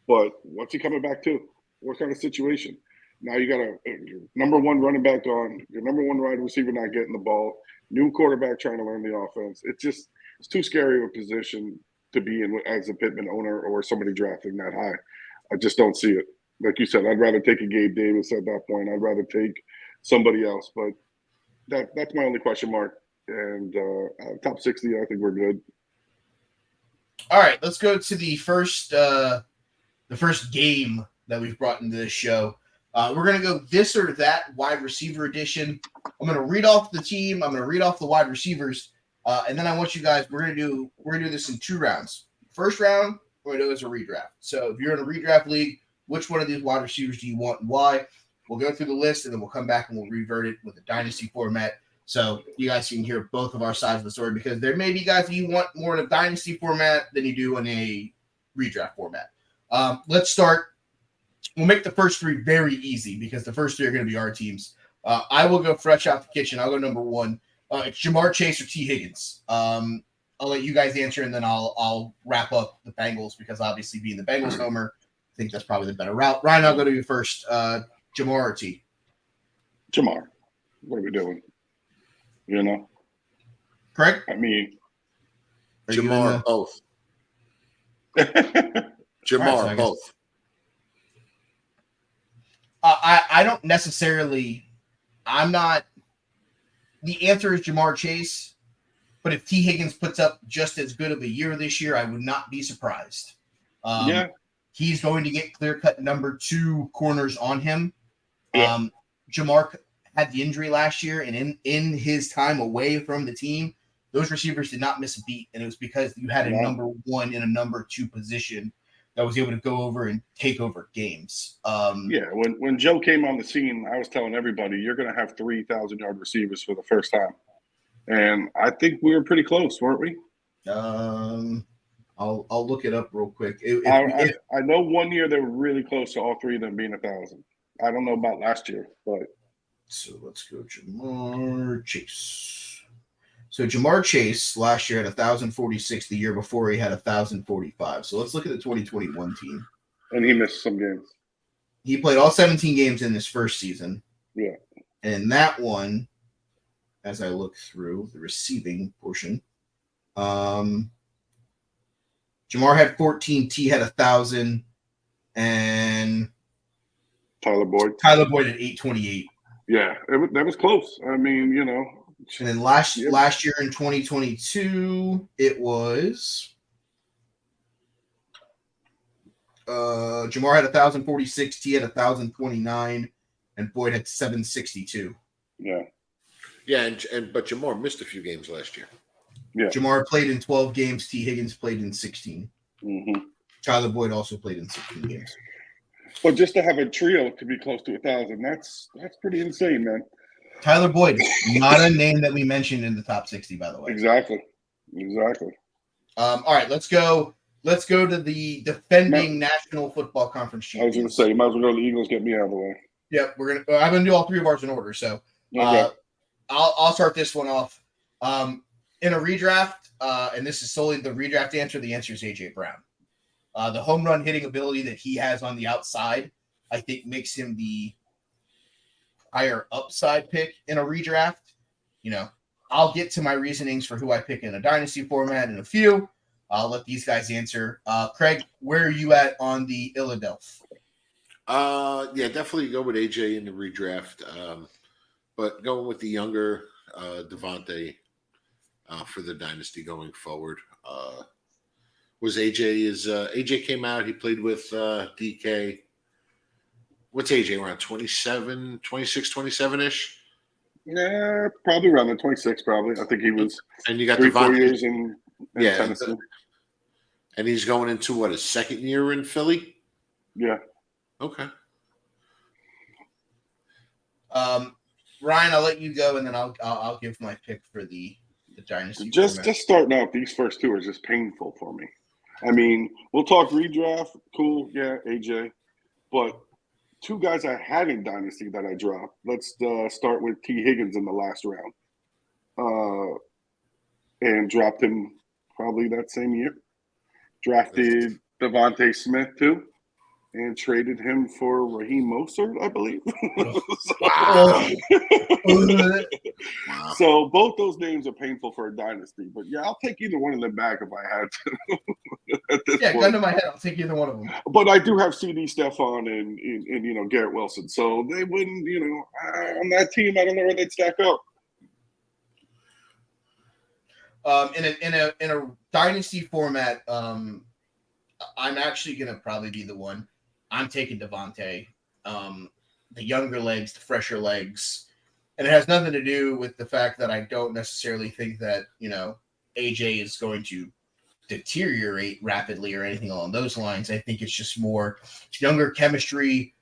but what's he coming back to? What kind of situation? Now you got your number one running back gone, your number one wide receiver not getting the ball, new quarterback trying to learn the offense. It's too scary of a position to be in as a Pittman owner or somebody drafting that high. I just don't see it. Like you said, I'd rather take a Gabe Davis at that point. I'd rather take somebody else. But that's my only question mark. And top 60, I think we're good. All right, let's go to the first game that we've brought into this show. We're going to go this or that wide receiver edition. I'm going to read off the team. I'm going to read off the wide receivers. And then I want you guys, we're going to do this in 2 rounds. First round, we're going to do it as a redraft. So if you're in a redraft league, which one of these wide receivers do you want and why? We'll go through the list and then we'll come back and we'll revert it with a dynasty format. So you guys can hear both of our sides of the story, because there may be guys that you want more in a dynasty format than you do in a redraft format. Let's start. We'll make the first 3 very easy because the first 3 are going to be our teams. I will go fresh out the kitchen. I'll go number 1. It's Jamar Chase or T. Higgins. I'll let you guys answer, and then I'll wrap up the Bengals, because obviously being the Bengals homer, I think that's probably the better route. Ryan, I'll go to you first. Jamar or T? Jamar. What are we doing? Correct? I mean, Jamar, both. Jamar, right, both. I don't necessarily – I'm not – the answer is Jamar Chase, but if T. Higgins puts up just as good of a year this year, I would not be surprised. He's going to get clear-cut number 2 corners on him. Jamar had the injury last year, and in his time away from the team, those receivers did not miss a beat, and it was because you had a number 1 and a number 2 position that was able to go over and take over games. When Joe came on the scene, I was telling everybody, you're going to have 3,000-yard receivers for the first time. And I think we were pretty close, weren't we? I'll look it up real quick. I know one year they were really close to all three of them being 1,000. I don't know about last year, but so let's go Jamar Chase. So Jamar Chase last year had 1,046. The year before he had 1,045. So let's look at the 2021 team. And he missed some games. He played all 17 games in his first season. Yeah. And that one, as I look through the receiving portion, Jamar had 14, T had 1,000, and Tyler Boyd at 828. Yeah, that was close. I mean, you know. And then last year in 2022, it was Jamar had 1,046, T had 1,029, and Boyd had 762. Yeah. Yeah, but Jamar missed a few games last year. Yeah. Jamar played in 12 games. T. Higgins played in 16. Mm-hmm. Tyler Boyd also played in 16 games. But just to have a trio to be close to 1,000, that's pretty insane, man. Tyler Boyd, not a name that we mentioned in the top 60, by the way. Exactly. All right, let's go to the defending National Football Conference champions. I was going to say, you might as well go to the Eagles, get me out of the way. Yep, I'm gonna do all three of ours in order. So Okay. I'll start this one off. In a redraft, and this is solely the redraft answer. The answer is AJ Brown. The home run hitting ability that he has on the outside, I think, makes him the higher upside pick in a redraft. You know, I'll get to my reasonings for who I pick in a dynasty format in a few. I'll let these guys answer. Craig, where are you at on the Illadelph? Yeah, definitely go with AJ in the redraft. But going with the younger Devontae for the dynasty going forward. AJ came out, he played with DK. What's AJ around 27, 26, 27-ish? Yeah, probably around the 26, probably. I think he was and you got 3-4 years in Tennessee. And he's going into his second year in Philly? Yeah. Okay. Ryan, I'll let you go, and then I'll give my pick for the dynasty. Just starting out, these first two are just painful for me. I mean, we'll talk redraft, cool, yeah, AJ, but two guys I had in dynasty that I dropped. Let's start with T. Higgins in the last round, and dropped him probably that same year. Drafted Devontae Smith too. And traded him for Raheem Mostert, I believe. Wow. So both those names are painful for a dynasty. But yeah, I'll take either one of them back if I had to. At this point. Gun to my head, I'll take either one of them. But I do have CD Stephon and Garrett Wilson, so they wouldn't, on that team. I don't know where they'd stack up. In a dynasty format, I'm actually gonna probably be the one. I'm taking Devontae, the younger legs, the fresher legs. And it has nothing to do with the fact that I don't necessarily think that, AJ is going to deteriorate rapidly or anything along those lines. I think it's just more younger chemistry,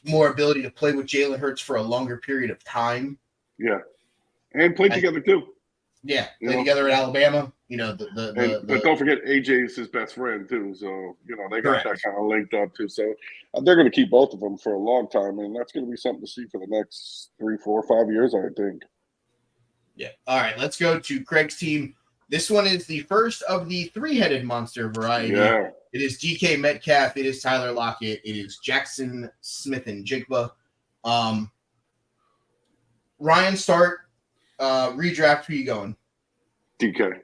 more ability to play with Jalen Hurts for a longer period of time. Yeah. And play together too. Yeah, play together at Alabama. But don't forget, AJ is his best friend too. So they got Correct. that kind of linked up too. So they're going to keep both of them for a long time, and that's going to be something to see for the next 3, 4, 5 years, I think. Yeah. All right, let's go to Craig's team. This one is the first of the three-headed monster variety. Yeah. It is DK Metcalf. It is Tyler Lockett. It is Jackson Smith and Jigba. Ryan, start. Redraft, who you going? DK.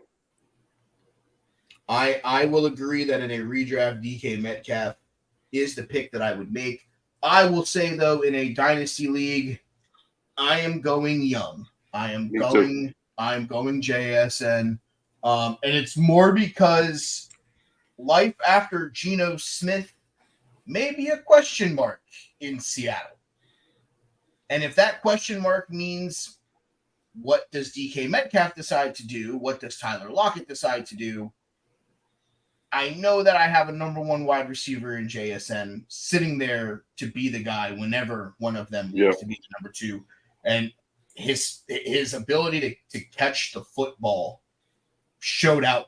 I will agree that in a redraft, DK Metcalf is the pick that I would make. I will say, though, in a dynasty league, I am going young. I'm going JSN. And it's more because life after Geno Smith may be a question mark in Seattle. And if that question mark means what does DK Metcalf decide to do? What does Tyler Lockett decide to do? I know that I have a number one wide receiver in JSN sitting there to be the guy whenever one of them needs to be the number two. And his ability to catch the football showed out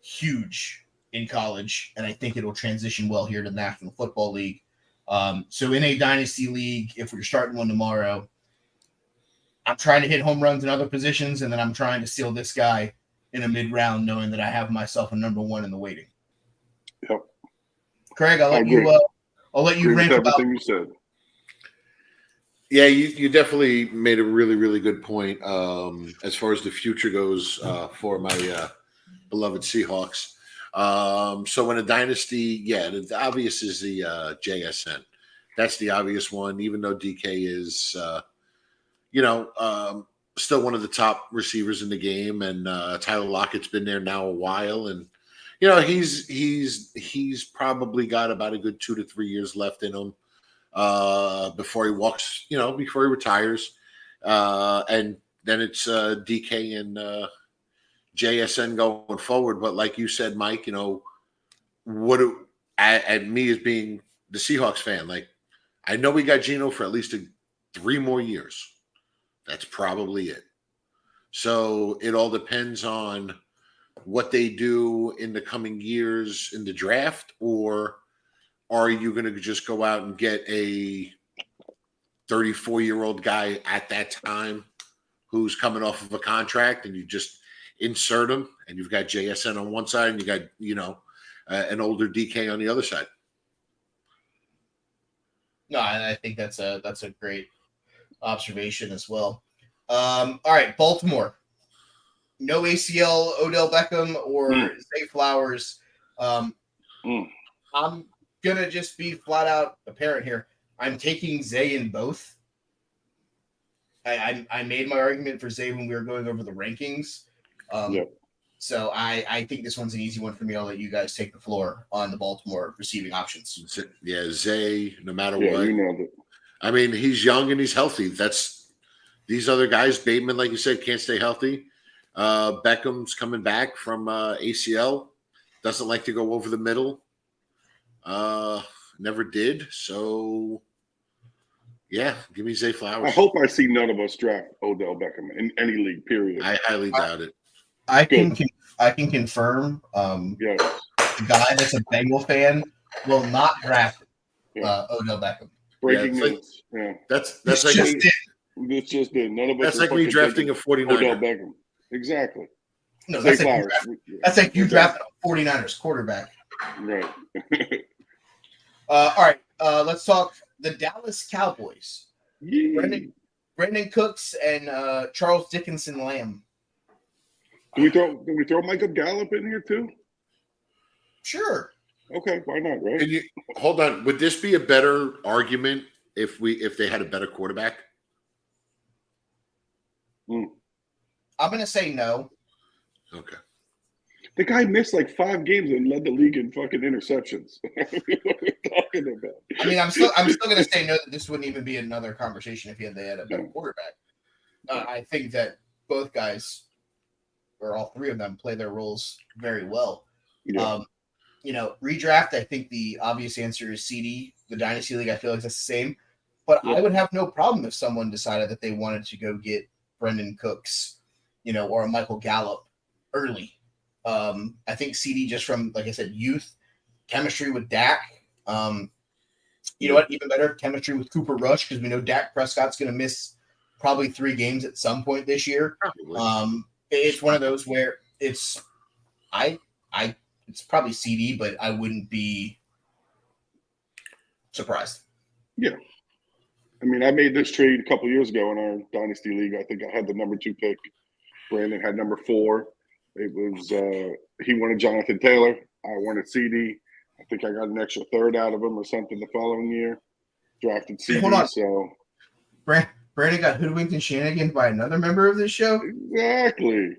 huge in college, and I think it'll transition well here to the National Football League. So in a dynasty league, if we're starting one tomorrow, I'm trying to hit home runs in other positions, and then I'm trying to steal this guy in a mid-round, knowing that I have myself a number one in the waiting. Yep. Craig, I'll let you rant about everything you said. Yeah, you definitely made a really, really good point as far as the future goes for my beloved Seahawks. So in a dynasty, the obvious is the JSN. That's the obvious one, even though DK is, still one of the top receivers in the game, and Tyler Lockett's been there now a while, and he's probably got about a good 2 to 3 years left in him before he walks, before he retires, and then it's DK and JSN going forward. But like you said, Mike, and me as being the Seahawks fan, like I know we got Geno for at least 3 more years. That's probably it. So it all depends on what they do in the coming years in the draft, or are you going to just go out and get a 34-year-old guy at that time who's coming off of a contract, and you just insert him, and you've got JSN on one side and you got, an older DK on the other side? No, and I think that's a great observation as well. All right, Baltimore. No ACL, Odell Beckham or Zay Flowers. I'm gonna just be flat out apparent here. I'm taking Zay in both. I made my argument for Zay when we were going over the rankings. So I think this one's an easy one for me. I'll let you guys take the floor on the Baltimore receiving options. Yeah, Zay, no matter what. You nailed it. I mean, he's young and he's healthy. These other guys, Bateman, like you said, can't stay healthy. Beckham's coming back from ACL. Doesn't like to go over the middle. Never did. So, yeah, give me Zay Flowers. I hope I see none of us draft Odell Beckham in any league, period. I highly doubt it. I can confirm the guy that's a Bengal fan will not draft Odell Beckham. Breaking news. That's this like just did. None of us. That's like me drafting a 49er. Odell Beckham. Exactly. No, that's like you drafted a 49ers quarterback. Right. All right. Let's talk the Dallas Cowboys. Yeah. Brandon Cooks and Charles Dickinson Lamb. Can we throw Michael Gallup in here too? Sure. Okay, why not, right? Hold on. Would this be a better argument if they had a better quarterback? I'm gonna say no. Okay. The guy missed like 5 games and led the league in fucking interceptions. What are we talking about? I mean, I'm still gonna say no. That this wouldn't even be another conversation if they had a better quarterback. I think that both guys, or all 3 of them, play their roles very well. Yeah. Redraft, I think the obvious answer is CD. The Dynasty League, I feel like that's the same. But I would have no problem if someone decided that they wanted to go get Brendan Cooks, or a Michael Gallup early. I think CD, just from, like I said, youth, chemistry with Dak. You know what? Even better, chemistry with Cooper Rush, because we know Dak Prescott's going to miss probably 3 games at some point this year. It's one of those where it's probably CD, but I wouldn't be surprised. Yeah. I mean, I made this trade a couple years ago in our Dynasty League. I think I had the number 2 pick. Brandon had number 4. It was he wanted Jonathan Taylor. I wanted CD. I think I got an extra 3rd out of him or something the following year. Drafted CD. Hold on. So Brandon got hoodwinked and shenanigans by another member of this show. Exactly.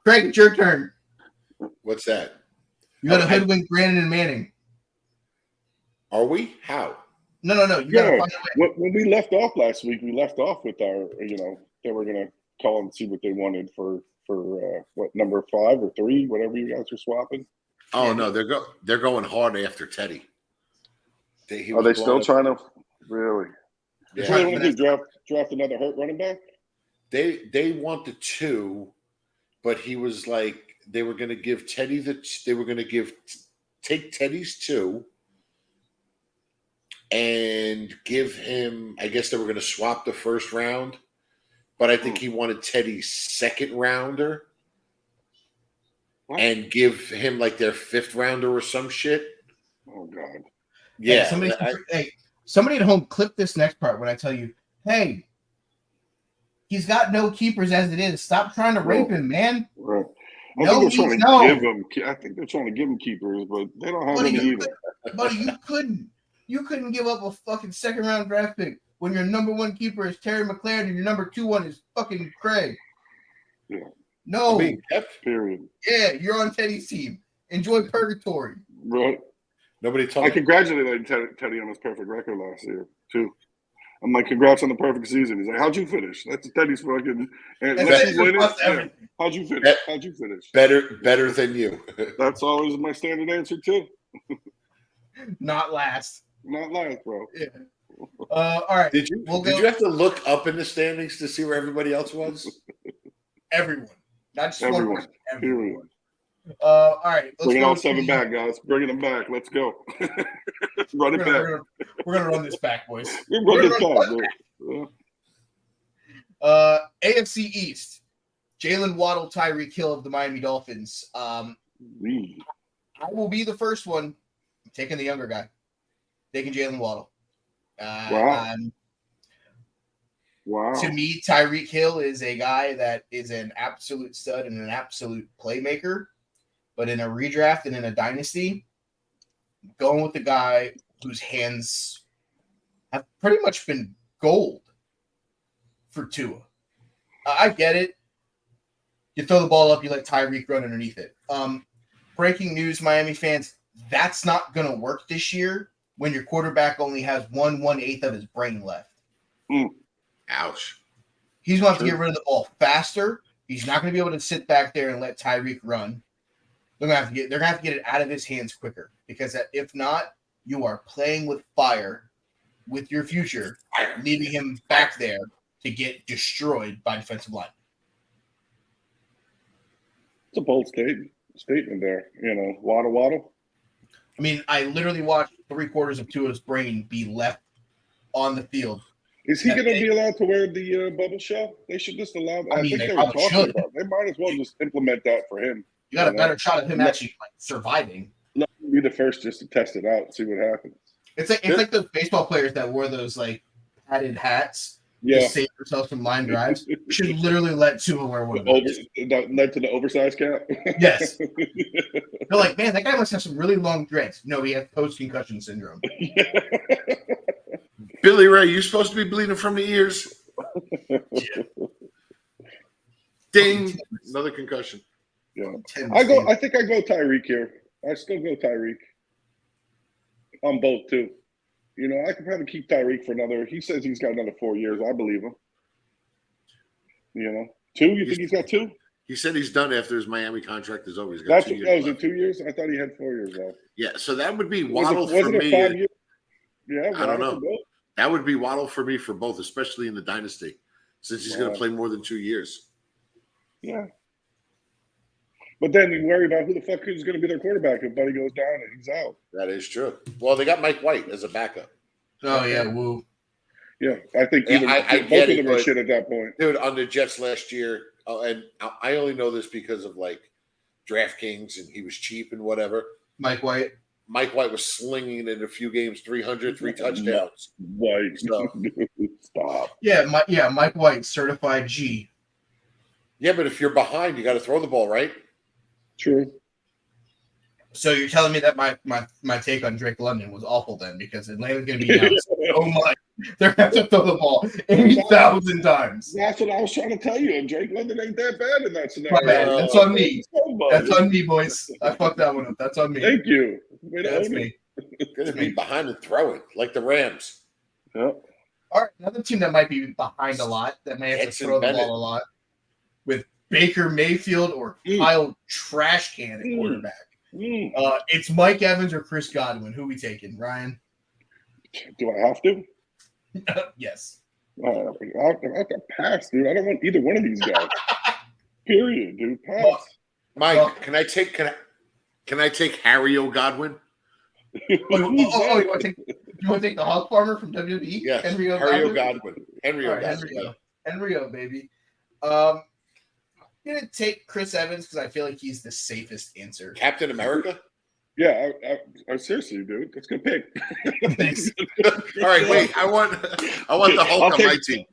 Craig, it's your turn. What's that? You got to hoodwink Brandon and Manning. Are we? How? No. You got to find a way. When we left off last week, we left off with our, they were going to call and see what they wanted for what number 5 or 3, whatever you guys are swapping. Oh no, they're going hard after Teddy. Are they still trying to really? Yeah. What do they want to do? Draft another hurt running back? They want the 2, but he was like they were going to give Teddy take Teddy's 2 and give him. I guess they were going to swap the first round, but I think he wanted Teddy's second rounder. What? And give him like their 5th rounder or some shit. Oh God! Yeah. Somebody at home clip this next part when I tell you, hey, he's got no keepers as it is. Stop trying to rape him, man. Right. I No, think they're trying to give him. I think they're trying to give him keepers, but they don't have any either. Buddy, you couldn't give up a fucking 2nd round draft pick when your number 1 keeper is Terry McLaren and your number 2 one is fucking Craig. Yeah. No. Period. Yeah, you're on Teddy's team. Enjoy purgatory. Right. Nobody told I me. congratulated Teddy on his perfect record last year, too. I'm like, congrats on the perfect season. He's like, how'd you finish? That's Teddy's fucking. And how'd you finish? How'd you finish? Better than you. That's always my standard answer, too. Not last. Not last, bro. Yeah. All right. Did you have to look up in the standings to see where everybody else was? Everyone. Not just Everyone. one person. Everyone. Period. All right. Bringing all 7 back, guys. Bringing them back. Let's go. Run it back. We're gonna run this back, boys. Run this back. AFC East. Jalen Waddle, Tyreek Hill of the Miami Dolphins. I will be the first one. I'm taking the younger guy. Taking Jalen Waddle. Wow. To me, Tyreek Hill is a guy that is an absolute stud and an absolute playmaker. But in a redraft and in a dynasty, going with the guy whose hands have pretty much been gold for Tua. I get it. You throw the ball up, you let Tyreek run underneath it. Breaking news, Miami fans, that's not going to work this year when your quarterback only has 1/8 of his brain left. Ouch. He's going to have to get rid of the ball faster. He's not going to be able to sit back there and let Tyreek run. They're going to have to get it out of his hands quicker, because if not, you are playing with fire with your future, leaving him back there to get destroyed by defensive line. It's a bold statement there. Waddle. I mean, I literally watched 3/4 of Tua's brain be left on the field. Is he going to be allowed to wear the bubble shell? They should just allow. I mean, think they were probably talking should. about it. They might as well just implement that for him. You got a better shot of him actually surviving. Let him be the first just to test it out and see what happens. It's like those baseball players that wore those like padded hats Yeah. to save themselves from line drives. You should literally let Tua wear one of those. That led to the oversized cap? Yes. They're like, man, that guy must have some really long dreads. No, he has post-concussion syndrome. Billy Ray, you supposed to be bleeding from the ears. Ding. Another concussion. Yeah. I think I go Tyreek here. I still go Tyreek. On both, too. I could probably keep Tyreek for another. He says he's got another 4 years. I believe him. 2? You think he's got 2? He said he's done after his Miami contract is over. He's got 2 years. That was in 2 years? I thought he had 4 years left. Yeah, so that would be Waddle for wasn't me. it 5 years? Yeah, I don't know. That would be Waddle for me for both, especially in the dynasty, since he's going to play more than 2 years. Yeah. But then you worry about who the fuck is going to be their quarterback if Buddy goes down and he's out. That is true. Well, they got Mike White as a backup. Oh, yeah, woo. Yeah, I think both of them are shit at that point. Dude, on the Jets last year, and I only know this because of like DraftKings and he was cheap and whatever. Mike White was slinging in a few games 300, 3 touchdowns. White. So, stop. Yeah, Mike White, certified G. Yeah, but if you're behind, you got to throw the ball, right? True. So you're telling me that my take on Drake London was awful then, because Atlanta's going to be down so much. They're going to have to throw the ball 80,000 times. That's what I was trying to tell you. And Drake London ain't that bad in that scenario. My bad. That's on me. That's on me, boys. I fucked that one up. That's on me. Thank you. That's me. Going to be behind and throwing, like the Rams. Yeah. All right, another team that might be behind a lot, that may have to throw the ball a lot. with Baker Mayfield or Kyle Trash Can at quarterback. It's Mike Evans or Chris Godwin. Who we taking, Ryan? Do I have to? Yes. I have to pass, dude. I don't want either one of these guys. Period, dude. Pass. Mike, can I take Harry O'Godwin? You want to take the hog farmer from WWE? Yes, Henry O'Godwin. Henry O, baby. I'm gonna take Chris Evans because I feel like he's the safest answer. Captain America? Yeah, I seriously, dude. That's a good pick. Thanks. All right, wait. I want the Hulk on my team.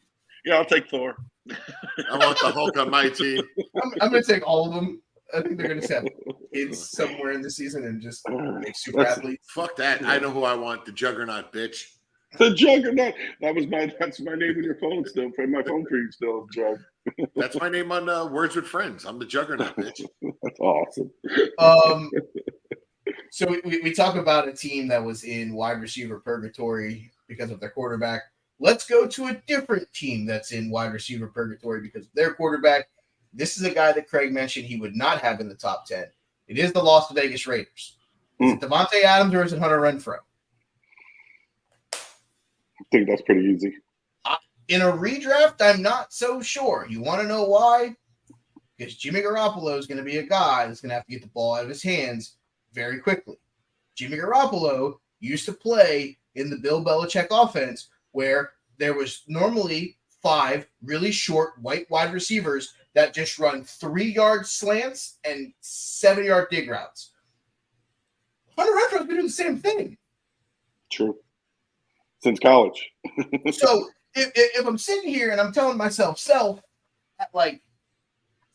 Yeah, I'll take Thor. I want the Hulk on my team. I'm gonna take all of them. I think they're gonna have kids somewhere in the season and just make super athletes. Fuck that. I know who I want. The Juggernaut, bitch. The Juggernaut. That's my name in your phone still. My phone feed still, Jug. That's my name on Words with Friends. I'm the Juggernaut, bitch. That's awesome. So we talk about a team that was in wide receiver purgatory because of their quarterback. Let's go to a different team that's in wide receiver purgatory because of their quarterback. This is a guy that Craig mentioned he would not have in the top 10. It is the Las Vegas Raiders. Is it Devontae Adams or is it Hunter Renfrow? I think that's pretty easy. In a redraft, I'm not so sure. You want to know why? Because Jimmy Garoppolo is going to be a guy that's going to have to get the ball out of his hands very quickly. Jimmy Garoppolo used to play in the Bill Belichick offense where there was normally 5 really short white wide receivers that just run 3-yard slants and 7-yard dig routes. Hunter Renfrow's been doing the same thing. True. Since college. So if I'm sitting here and I'm telling myself, at like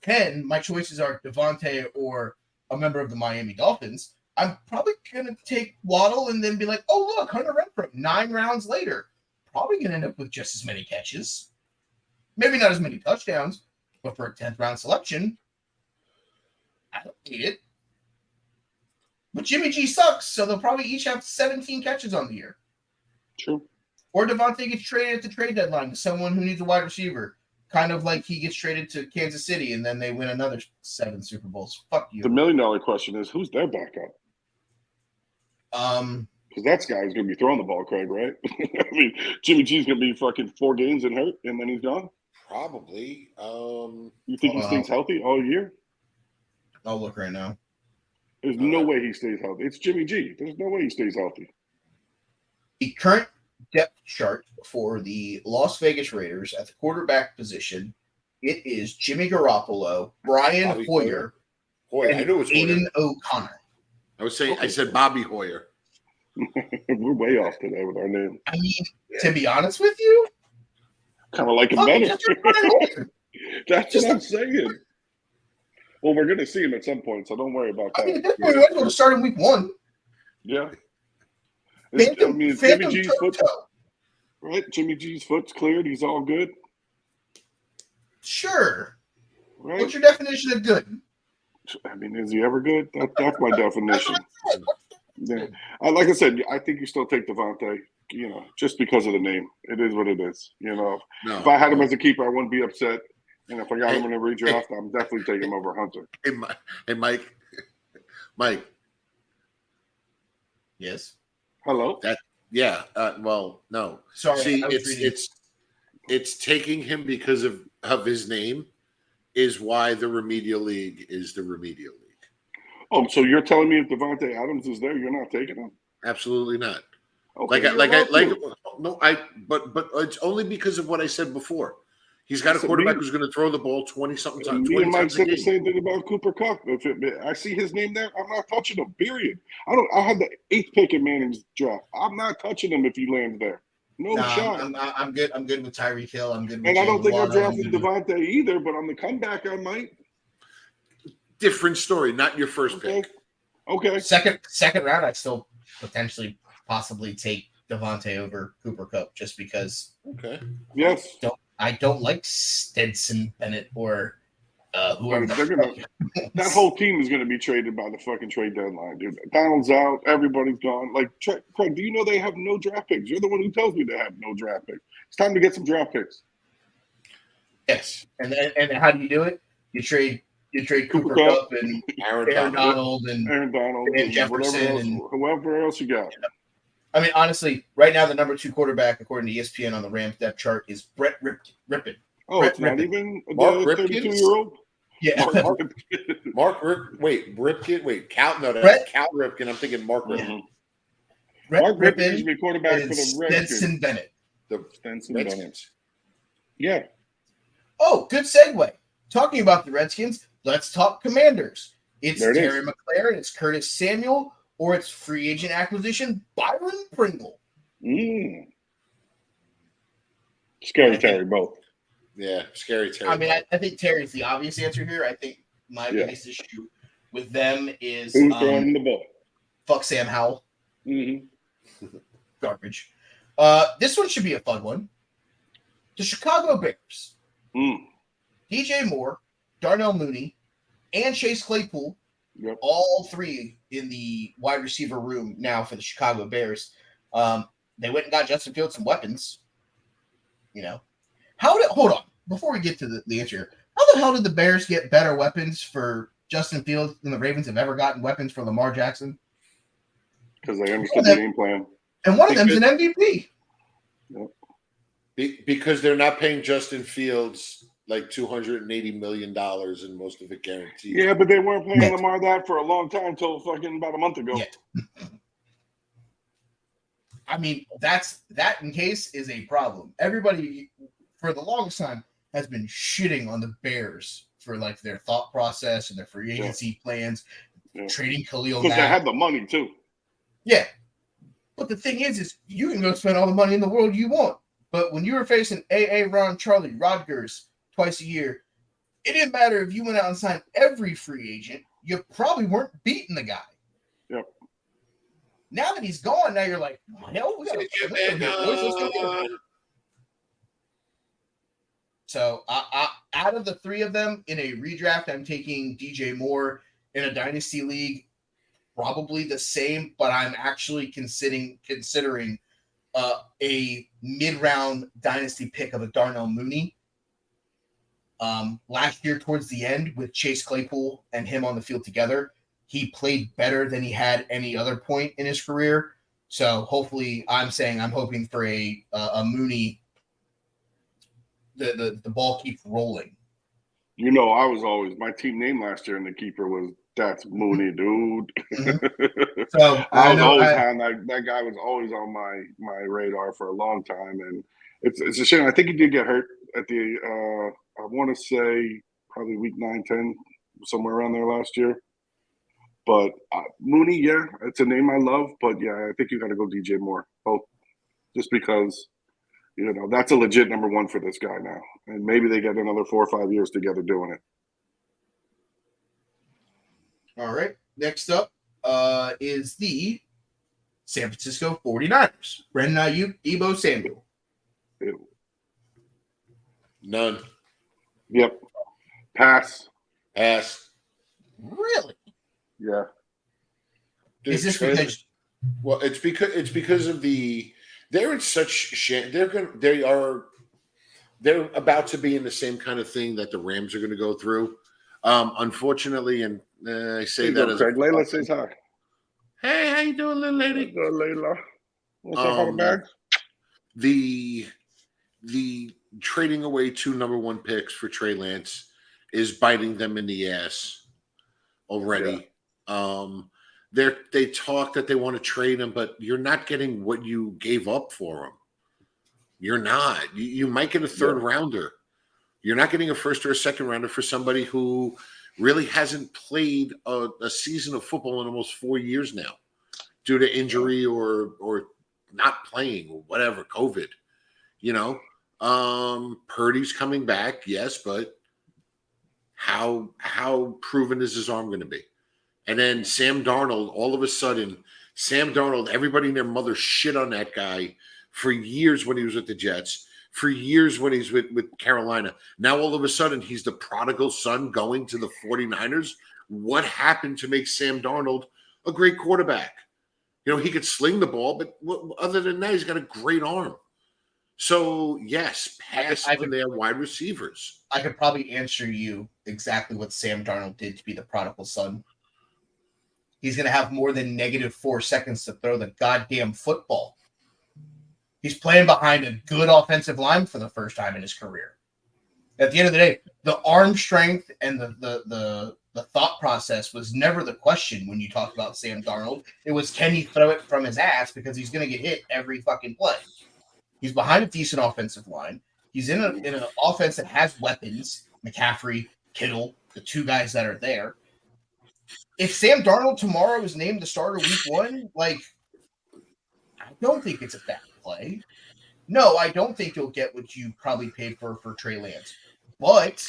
10, my choices are Devontae or a member of the Miami Dolphins, I'm probably going to take Waddle and then be like, oh, look, Hunter Renfrow, 9 rounds later. Probably going to end up with just as many catches. Maybe not as many touchdowns, but for a 10th round selection, I don't need it. But Jimmy G sucks, so they'll probably each have 17 catches on the year. True. Or Devontae gets traded at the trade deadline to someone who needs a wide receiver. Kind of like he gets traded to Kansas City and then they win another 7 Super Bowls. Fuck you. The $1 million question is, who's their backup? Because that guy's going to be throwing the ball, Craig, right? I mean, Jimmy G's going to be fucking 4 games and hurt, and then he's gone? Probably. You think he stays healthy all year? I'll look right now. There's no way he stays healthy. It's Jimmy G. There's no way he stays healthy. The current depth chart for the Las Vegas Raiders at the quarterback position, it is Jimmy Garoppolo, Brian Hoyer, I knew it was Aiden O'Connor. I said Bobby Hoyer. We're way off today with our name. I mean, to be honest with you, kind of like him better. That's what I'm saying. Well, we're going to see him at some point, so don't worry about that. I mean, at this point, we might as well start in week 1. Yeah. Jimmy G's foot, right? Jimmy G's foot's cleared. He's all good. Sure. Right? What's your definition of good? I mean, is he ever good? That's my definition. Yeah. Like I said, I think you still take Devontae, just because of the name. It is what it is. If I had him as a keeper, I wouldn't be upset. And if I got him in a redraft, I'm definitely taking him over Hunter. Hey, Mike. Yes. Hello. No. Sorry. See, it's taking him because of his name is why the remedial league is the remedial league. Oh, so you're telling me if Devontae Adams is there, you're not taking him? Absolutely not. Okay, but it's only because of what I said before. He's got a quarterback who's going to throw the ball 20-something times. Me and Mike said the same thing about Cooper Kupp. If I see his name there, I'm not touching him. Period. I had the 8th pick in Manning's draft. I'm not touching him if he lands there. No shot. I'm good. I'm good with Tyreek Hill. I'm good with. And I don't think I drafted Devontae either. But on the comeback, I might. Different story. Not your first pick. Okay. Second round, I'd still potentially possibly take Devontae over Cooper Kupp just because. Okay. Yes. I don't like Stetson Bennett or whoever. That whole team is going to be traded by the fucking trade deadline, dude. Donald's out. Everybody's gone. Like, Craig, do you know they have no draft picks? You're the one who tells me they have no draft picks. It's time to get some draft picks. Yes. And how do you do it? You trade Cooper Kupp, Kupp and Aaron Donald and Aaron Donald, Van and Jefferson whoever else you got. I mean, honestly, right now the number 2 quarterback, according to ESPN on the Rams depth chart, is Brett Rippin. Oh, Brett it's not Rippin. even Mark the Ripkins? 32-year-old. Yeah, Ripken. Wait, Cal. No, that's Brett? Cal Ripken. I'm thinking Mark Ripken. Mhm. Brett Mark Rippon used Rippin to be quarterback and for the Redskins. Stetson Bennett. The Stetson Bennett. Redskins. Yeah. Oh, good segue. Talking about the Redskins, let's talk Commanders. It's There it Terry is. McLaurin, it's Curtis Samuel, or it's free agent acquisition Byron Pringle. Scary Terry, both. Yeah, scary Terry. I mean, I think Terry's the obvious answer here. I think my biggest issue with them is Who's throwing him the ball? fuck Sam Howell. Mm-hmm. Garbage. This one should be a fun one. The Chicago Bears. DJ Moore, Darnell Mooney, and Chase Claypool, all three in the wide receiver room now for the Chicago Bears. They went and got Justin Fields some weapons. You know, hold on before we get to the answer here. How the hell did the Bears get better weapons for Justin Fields than the Ravens have ever gotten weapons for Lamar Jackson? Because they understood the game plan. And one of them's an MVP. Because they're not paying Justin Fields like $280 million and most of it guaranteed. Yeah, but they weren't paying Lamar that for a long time until fucking about a month ago. Yeah. I mean, that in case is a problem. Everybody for the longest time has been shitting on the Bears for like their thought process and their free agency plans, trading Khalil because Mack. they had the money too. Yeah, but the thing is you can go spend all the money in the world you want. But when you were facing Ron Charlie Rodgers twice a year, it didn't matter if you went out and signed every free agent. You probably weren't beating the guy. Yep. Now that he's gone, now you're like, hell, we got to get him. So out of the three of them in a redraft, I'm taking DJ Moore. In a dynasty league, probably the same, but I'm actually considering a mid-round dynasty pick of a Darnell Mooney. Last year, towards the end, with Chase Claypool and him on the field together, he played better than he had any other point in his career. So hopefully, I'm hoping for a Mooney. The ball keeps rolling. You know, I was always my team name last year, and the keeper was that's Mooney, dude. Mm-hmm. So I was always that guy was always on my radar for a long time, and it's a shame. I think he did get hurt at the I want to say probably week 9, 10, somewhere around there last year. But Mooney, yeah, it's a name I love, but yeah, I think you got to go DJ Moore, both, just because. You know, that's a legit number one for this guy now. And maybe they get another 4 or 5 years together doing it. All right. Next up is the San Francisco 49ers. Brandon Ayuk, Deebo Samuel. Ew. None. Yep. Pass. Really? Yeah. Dude, is this because? Well, it's because of the. They're in such shit. They're about to be in the same kind of thing that the Rams are going to go through. Unfortunately, and I say that as Craig Layla says hi. Hey, how you doing, little lady? Good, Layla. What's up, on the bag? The trading away 2 number 1 picks for Trey Lance is biting them in the ass already. Yeah. They talk that they want to trade him, but you're not getting what you gave up for him. You're not. You might get a third rounder. You're not getting a first or a second rounder for somebody who really hasn't played a season of football in almost 4 years now due to injury or not playing or whatever, COVID. You know, Purdy's coming back, yes, but how proven is his arm going to be? And then Sam Darnold, all of a sudden, everybody and their mother shit on that guy for years when he was with the Jets, for years when he's with Carolina. Now, all of a sudden, he's the prodigal son going to the 49ers. What happened to make Sam Darnold a great quarterback? You know, he could sling the ball, but other than that, he's got a great arm. So yes, pass I on their wide receivers. I could probably answer you exactly what Sam Darnold did to be the prodigal son. He's going to have more than -4 seconds to throw the goddamn football. He's playing behind a good offensive line for the first time in his career. At the end of the day, the arm strength and the thought process was never the question when you talk about Sam Darnold. It was, can he throw it from his ass, because he's going to get hit every fucking play. He's behind a decent offensive line. He's in an offense that has weapons, McCaffrey, Kittle, the two guys that are there. If Sam Darnold tomorrow is named the starter week 1, I don't think it's a bad play. No, I don't think you'll get what you probably paid for Trey Lance. But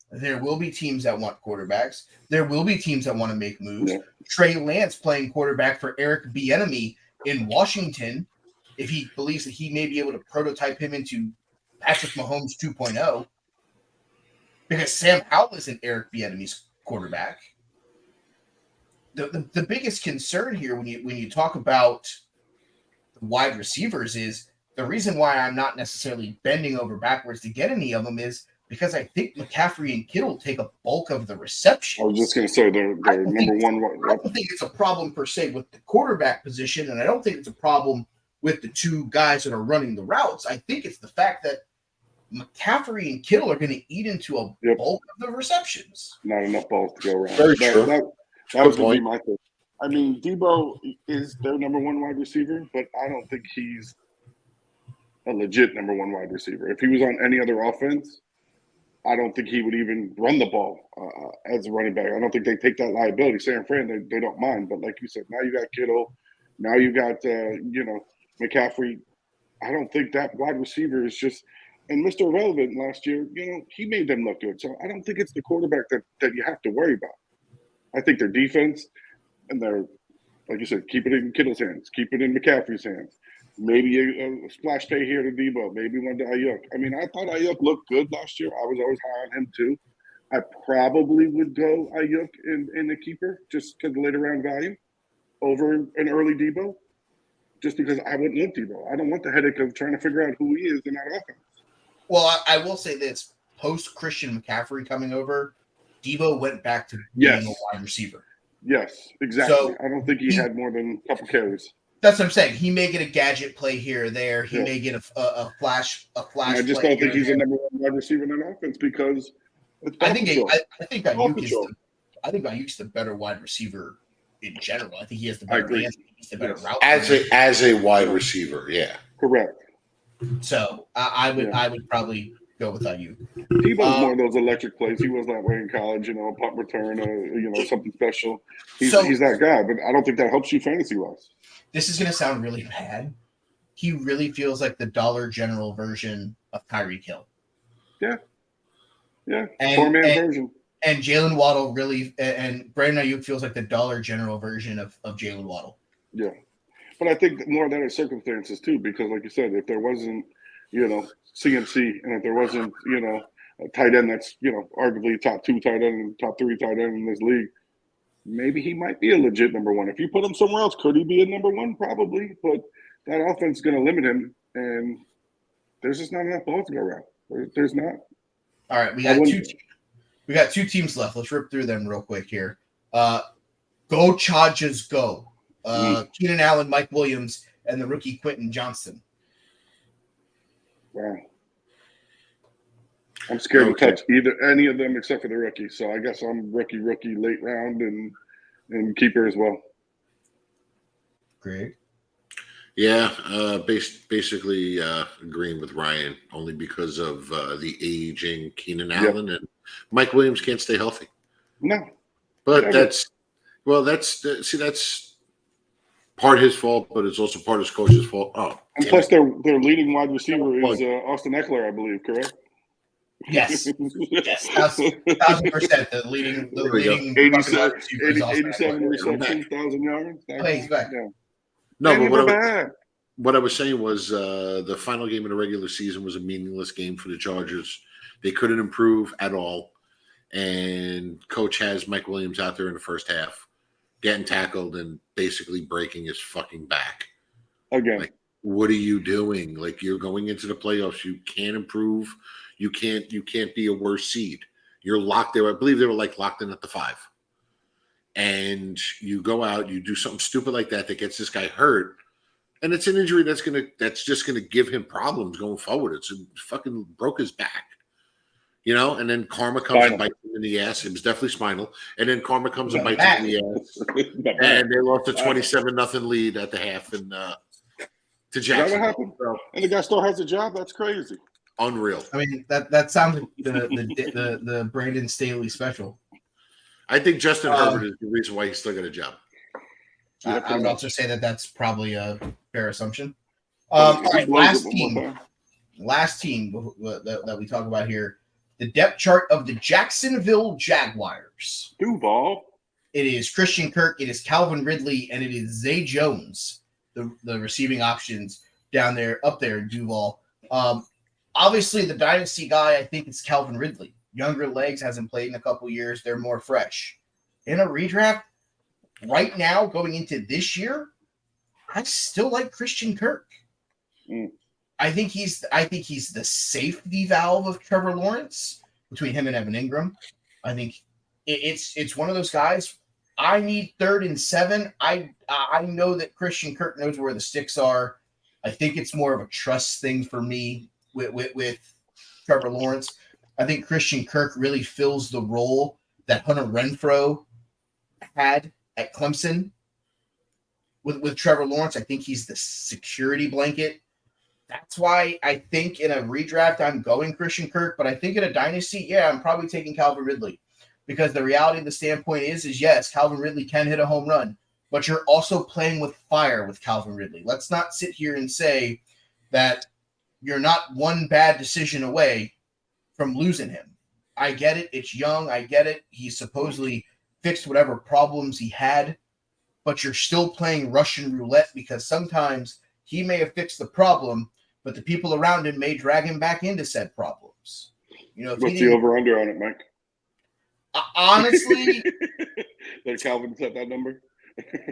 there will be teams that want quarterbacks. There will be teams that want to make moves. Yeah. Trey Lance playing quarterback for Eric Bieniemy in Washington, if he believes that he may be able to prototype him into Patrick Mahomes 2.0, because Sam Howell isn't Eric Bieniemy's quarterback. The biggest concern here when you talk about the wide receivers is the reason why I'm not necessarily bending over backwards to get any of them is because I think McCaffrey and Kittle take a bulk of the receptions. I was just going to say they're number one. I don't think it's a problem per se with the quarterback position, and I don't think it's a problem with the two guys that are running the routes. I think it's the fact that McCaffrey and Kittle are going to eat into a bulk of the receptions. Not enough balls to go around. Very true. That was going to be my thing. I mean, Debo is their number one wide receiver, but I don't think he's a legit number one wide receiver. If he was on any other offense, I don't think he would even run the ball as a running back. I don't think they take that liability. San Fran, they don't mind. But like you said, now you got Kittle. Now you got, McCaffrey. I don't think that wide receiver is just – and Mr. Irrelevant last year, he made them look good. So I don't think it's the quarterback that you have to worry about. I think their defense and their, like you said, keep it in Kittle's hands, keep it in McCaffrey's hands. Maybe a splash pay here to Debo, maybe one to Ayuk. I mean, I thought Ayuk looked good last year. I was always high on him too. I probably would go Ayuk in the keeper just because of later round value over an early Debo, just because I wouldn't want Debo. I don't want the headache of trying to figure out who he is in that offense. Well, I will say this. Post-Christian McCaffrey coming over, Debo went back to being a wide receiver. Yes, exactly. So I don't think he had more than a couple carries. That's what I'm saying. He may get a gadget play here or there. He may get a flash. And I just don't think he's a number one wide receiver in that offense because I think Ayuk's the better wide receiver in general. I think he has the better hands. He's the better route as a wide receiver. Yeah, correct. So I would probably go with Ayuk. Debo's more of those electric plays. He was that way in college, a punt return, something special. He's that guy, but I don't think that helps you fantasy-wise. This is going to sound really bad. He really feels like the Dollar General version of Tyreek Hill. Yeah. Four-man version. And Jalen Waddle and Brandon Ayuk feels like the Dollar General version of Jalen Waddle. Yeah. But I think more of that is circumstances too, because like you said, if there wasn't, CMC, and if there wasn't, a tight end that's, arguably top 2 tight end, top 3 tight end in this league, maybe he might be a legit number one. If you put him somewhere else, could he be a number one? Probably, but that offense is going to limit him, and there's just not enough balls to go around. There's not. All right, we got two teams left. Let's rip through them real quick here. Go Chargers, go! Keenan Allen, Mike Williams, and the rookie Quentin Johnston. Wow. I'm scared to touch any of them except for the rookie. So I guess I'm rookie, late round, and keeper as well. Great. Yeah, basically agreeing with Ryan only because of the aging Keenan Allen and Mike Williams can't stay healthy. No. But that's part his fault, but it's also part of his coach's fault. Oh, and plus their leading wide receiver is Austin Eckler, I believe, correct? Yes, 1,000%. The leading 87 receptions, 1,000 yards. He's back. No, but what I was saying was the final game of the regular season was a meaningless game for the Chargers. They couldn't improve at all, and coach has Mike Williams out there in the first half, getting tackled and basically breaking his fucking back again. what are you doing? Like, you're going into the playoffs. You can't improve. You can't be a worse seed. You're locked there. I believe they were like locked in at the 5. And you go out, you do something stupid like that gets this guy hurt. And it's an injury that's just gonna give him problems going forward. It's fucking broke his back. And then karma comes and bites him in the ass. It was definitely spinal. And then karma comes and bites him in the ass. And they lost a 27-0 lead at the half and to Jackson. Is that what happened? And the guy still has a job? That's crazy. Unreal. I mean, that sounds like the Brandon Staley special. I think Justin Herbert is the reason why he's still got a job. I would also say that's probably a fair assumption. All right, last team that we talk about here, the depth chart of the Jacksonville Jaguars. Duval. It is Christian Kirk, it is Calvin Ridley, and it is Zay Jones, the receiving options up there in Duval. Obviously, the dynasty guy, I think it's Calvin Ridley. Younger legs, hasn't played in a couple years. They're more fresh. In a redraft, right now, going into this year, I still like Christian Kirk. I think he's the safety valve of Trevor Lawrence between him and Evan Ingram. I think it's one of those guys. I need 3rd and 7. I know that Christian Kirk knows where the sticks are. I think it's more of a trust thing for me with Trevor Lawrence. I think Christian Kirk really fills the role that Hunter Renfrow had at Clemson with Trevor Lawrence. I think he's the security blanket. That's why I think in a redraft I'm going Christian Kirk, but I think in a dynasty, I'm probably taking Calvin Ridley because the reality of the standpoint is yes, Calvin Ridley can hit a home run, but you're also playing with fire with Calvin Ridley. Let's not sit here and say that you're not one bad decision away from losing him. I get it. It's young. I get it. He supposedly fixed whatever problems he had, but you're still playing Russian roulette because sometimes he may have fixed the problem, but the people around him may drag him back into said problems. What's the over-under on it, Mike? Honestly, did Calvin set that number?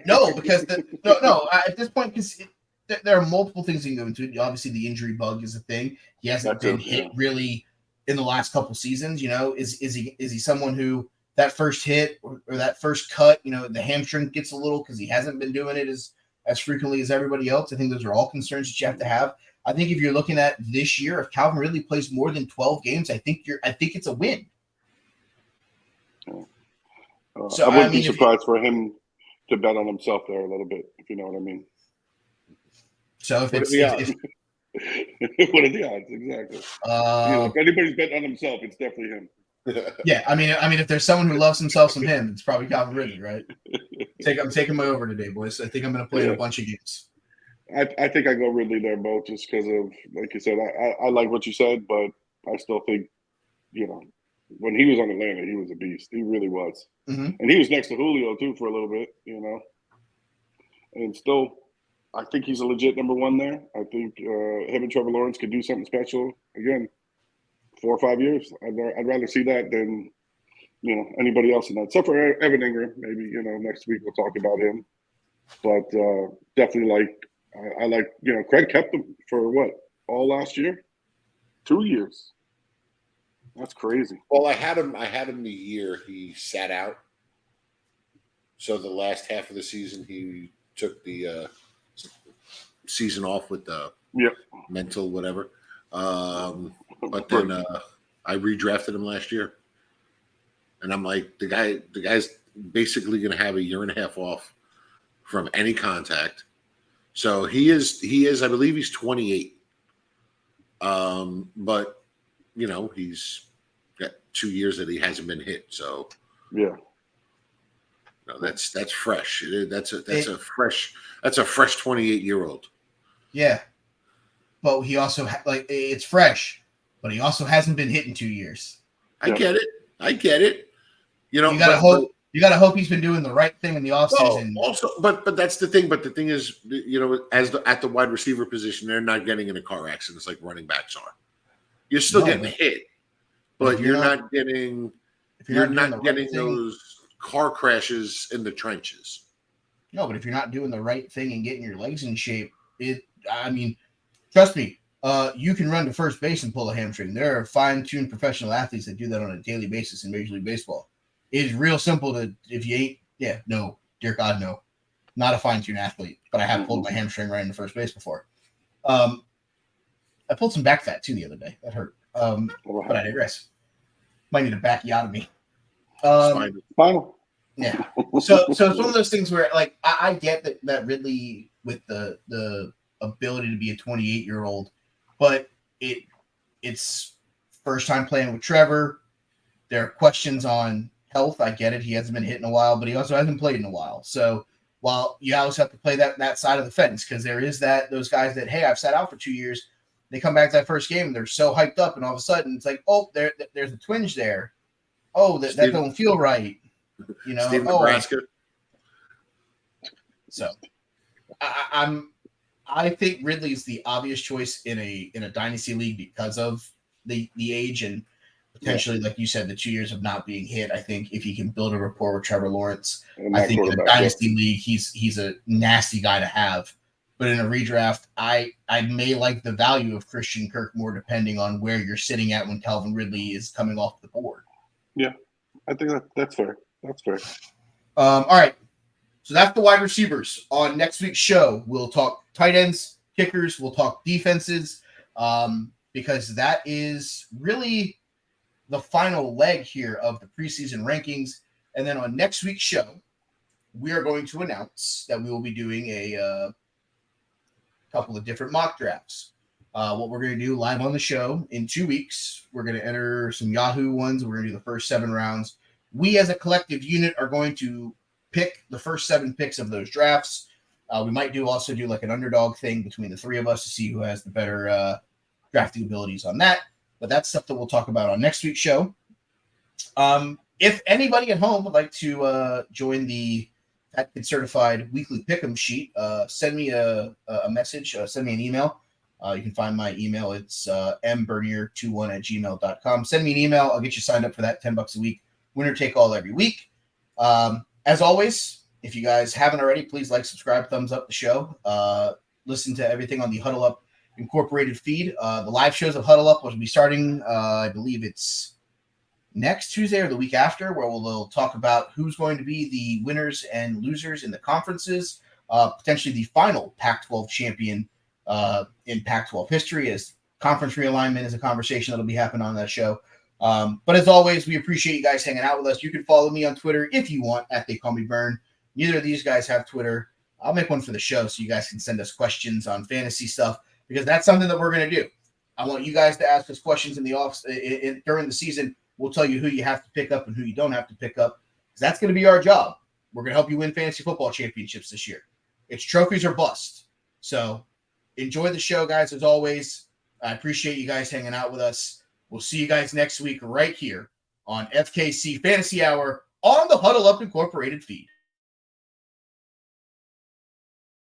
No, because no. At this point, because there are multiple things you can go into. Obviously, the injury bug is a thing. He hasn't been hit really in the last couple seasons. Is he someone who that first hit or that first cut, the hamstring gets a little because he hasn't been doing it as frequently as everybody else. I think those are all concerns that you have to have. I think if you're looking at this year, if Calvin Ridley plays more than 12 games, I think it's a win. So I wouldn't be surprised for him to bet on himself there a little bit, if you know what I mean. So if what it's are the odds? Exactly. If anybody's betting on himself, it's definitely him. Yeah, I mean, if there's someone who loves himself some him, it's probably Calvin Ridley, right? I'm taking my over today, boys. I think I'm going to play in a bunch of games. I think I go Ridley there, Bo, just because of, like you said, I like what you said, but I still think, when he was on Atlanta, he was a beast. He really was. Mm-hmm. And he was next to Julio, too, for a little bit, And still, I think he's a legit number 1 there. I think him and Trevor Lawrence could do something special. Again, 4 or 5 years. I'd rather see that than, anybody else in that. Except for Evan Ingram. Maybe, next week we'll talk about him. But definitely I like, Craig kept him for what? All last year? 2 years. That's crazy. Well, I had him the year he sat out. So the last half of the season, he took the season off with the mental whatever. But then I redrafted him last year, and I'm like, the guy's basically going to have a year and a half off from any contact. So he is. I believe he's 28. But he's got 2 years that he hasn't been hit. So that's fresh. That's a fresh 28-year-old. Yeah, but he also it's fresh, but he also hasn't been hit in 2 years. I get it. You gotta hope. You gotta hope he's been doing the right thing in the offseason. Also, but that's the thing. But the thing is, at the wide receiver position, they're not getting in a car accidents like running backs are. You're still getting hit, but you're not getting. You're not getting those car crashes in the trenches. No, but if you're not doing the right thing and getting your legs in shape, I mean, trust me, you can run to first base and pull a hamstring. There are fine-tuned professional athletes that do that on a daily basis in Major League Baseball. It is real simple to, if you ain't, no, dear God, no. Not a fine-tuned athlete, but I have pulled my hamstring right into first base before. I pulled some back fat, too, the other day. That hurt. But I digress. Might need a backiotomy. Final. Yeah. So it's one of those things where, like, I get that Ridley, with the ability to be a 28-year-old, but it's first time playing with Trevor. There are questions on health. I get it. He hasn't been hit in a while, but he also hasn't played in a while. So while you always have to play that side of the fence, because there is those guys that, hey, I've sat out for 2 years. They come back to that first game and they're so hyped up, and all of a sudden it's like, oh, there's a twinge there. Oh, that don't feel right. You know, Steve Nebraska. So I think Ridley's the obvious choice in a dynasty league because of the age and potentially, like you said, the 2 years of not being hit. I think if he can build a rapport with Trevor Lawrence, I think in a dynasty league he's a nasty guy to have. But in a redraft, I may like the value of Christian Kirk more depending on where you're sitting at when Calvin Ridley is coming off the board. Yeah, I think that's fair. That's fair. All right. So that's the wide receivers. On next week's show, we'll talk tight ends, kickers, we'll talk defenses, because that is really the final leg here of the preseason rankings. And then on next week's show, we are going to announce that we will be doing a couple of different mock drafts. What we're going to do live on the show in 2 weeks, we're going to enter some Yahoo ones. We're going to do the first 7 rounds. We as a collective unit are going to pick the first 7 picks of those drafts. We might also do like an underdog thing between the 3 of us to see who has the better drafting abilities on that. But that's stuff that we'll talk about on next week's show. If anybody at home would like to join the Certified Weekly Pick'em sheet, send me a message, send me an email. You can find my email. It's mbernier21@gmail.com. Send me an email. I'll get you signed up for that. $10 a week. Winner take all every week. As always, if you guys haven't already, please like, subscribe, thumbs up the show. Listen to everything on the Huddle Up Incorporated feed. The live shows of Huddle Up will be starting, I believe it's next Tuesday or the week after, where we'll talk about who's going to be the winners and losers in the conferences, potentially the final Pac-12 champion in Pac-12 history, as conference realignment is a conversation that'll be happening on that show. But as always, we appreciate you guys hanging out with us. You can follow me on Twitter if you want, @TheyCallMeBurn. Neither of these guys have Twitter. I'll make one for the show so you guys can send us questions on fantasy stuff, because that's something that we're going to do. I want you guys to ask us questions in the during the season. We'll tell you who you have to pick up and who you don't have to pick up, because that's going to be our job. We're going to help you win fantasy football championships this year. It's trophies or bust. So enjoy the show, guys, as always. I appreciate you guys hanging out with us. We'll see you guys next week right here on FKC Fantasy Hour on the Huddle Up Incorporated feed.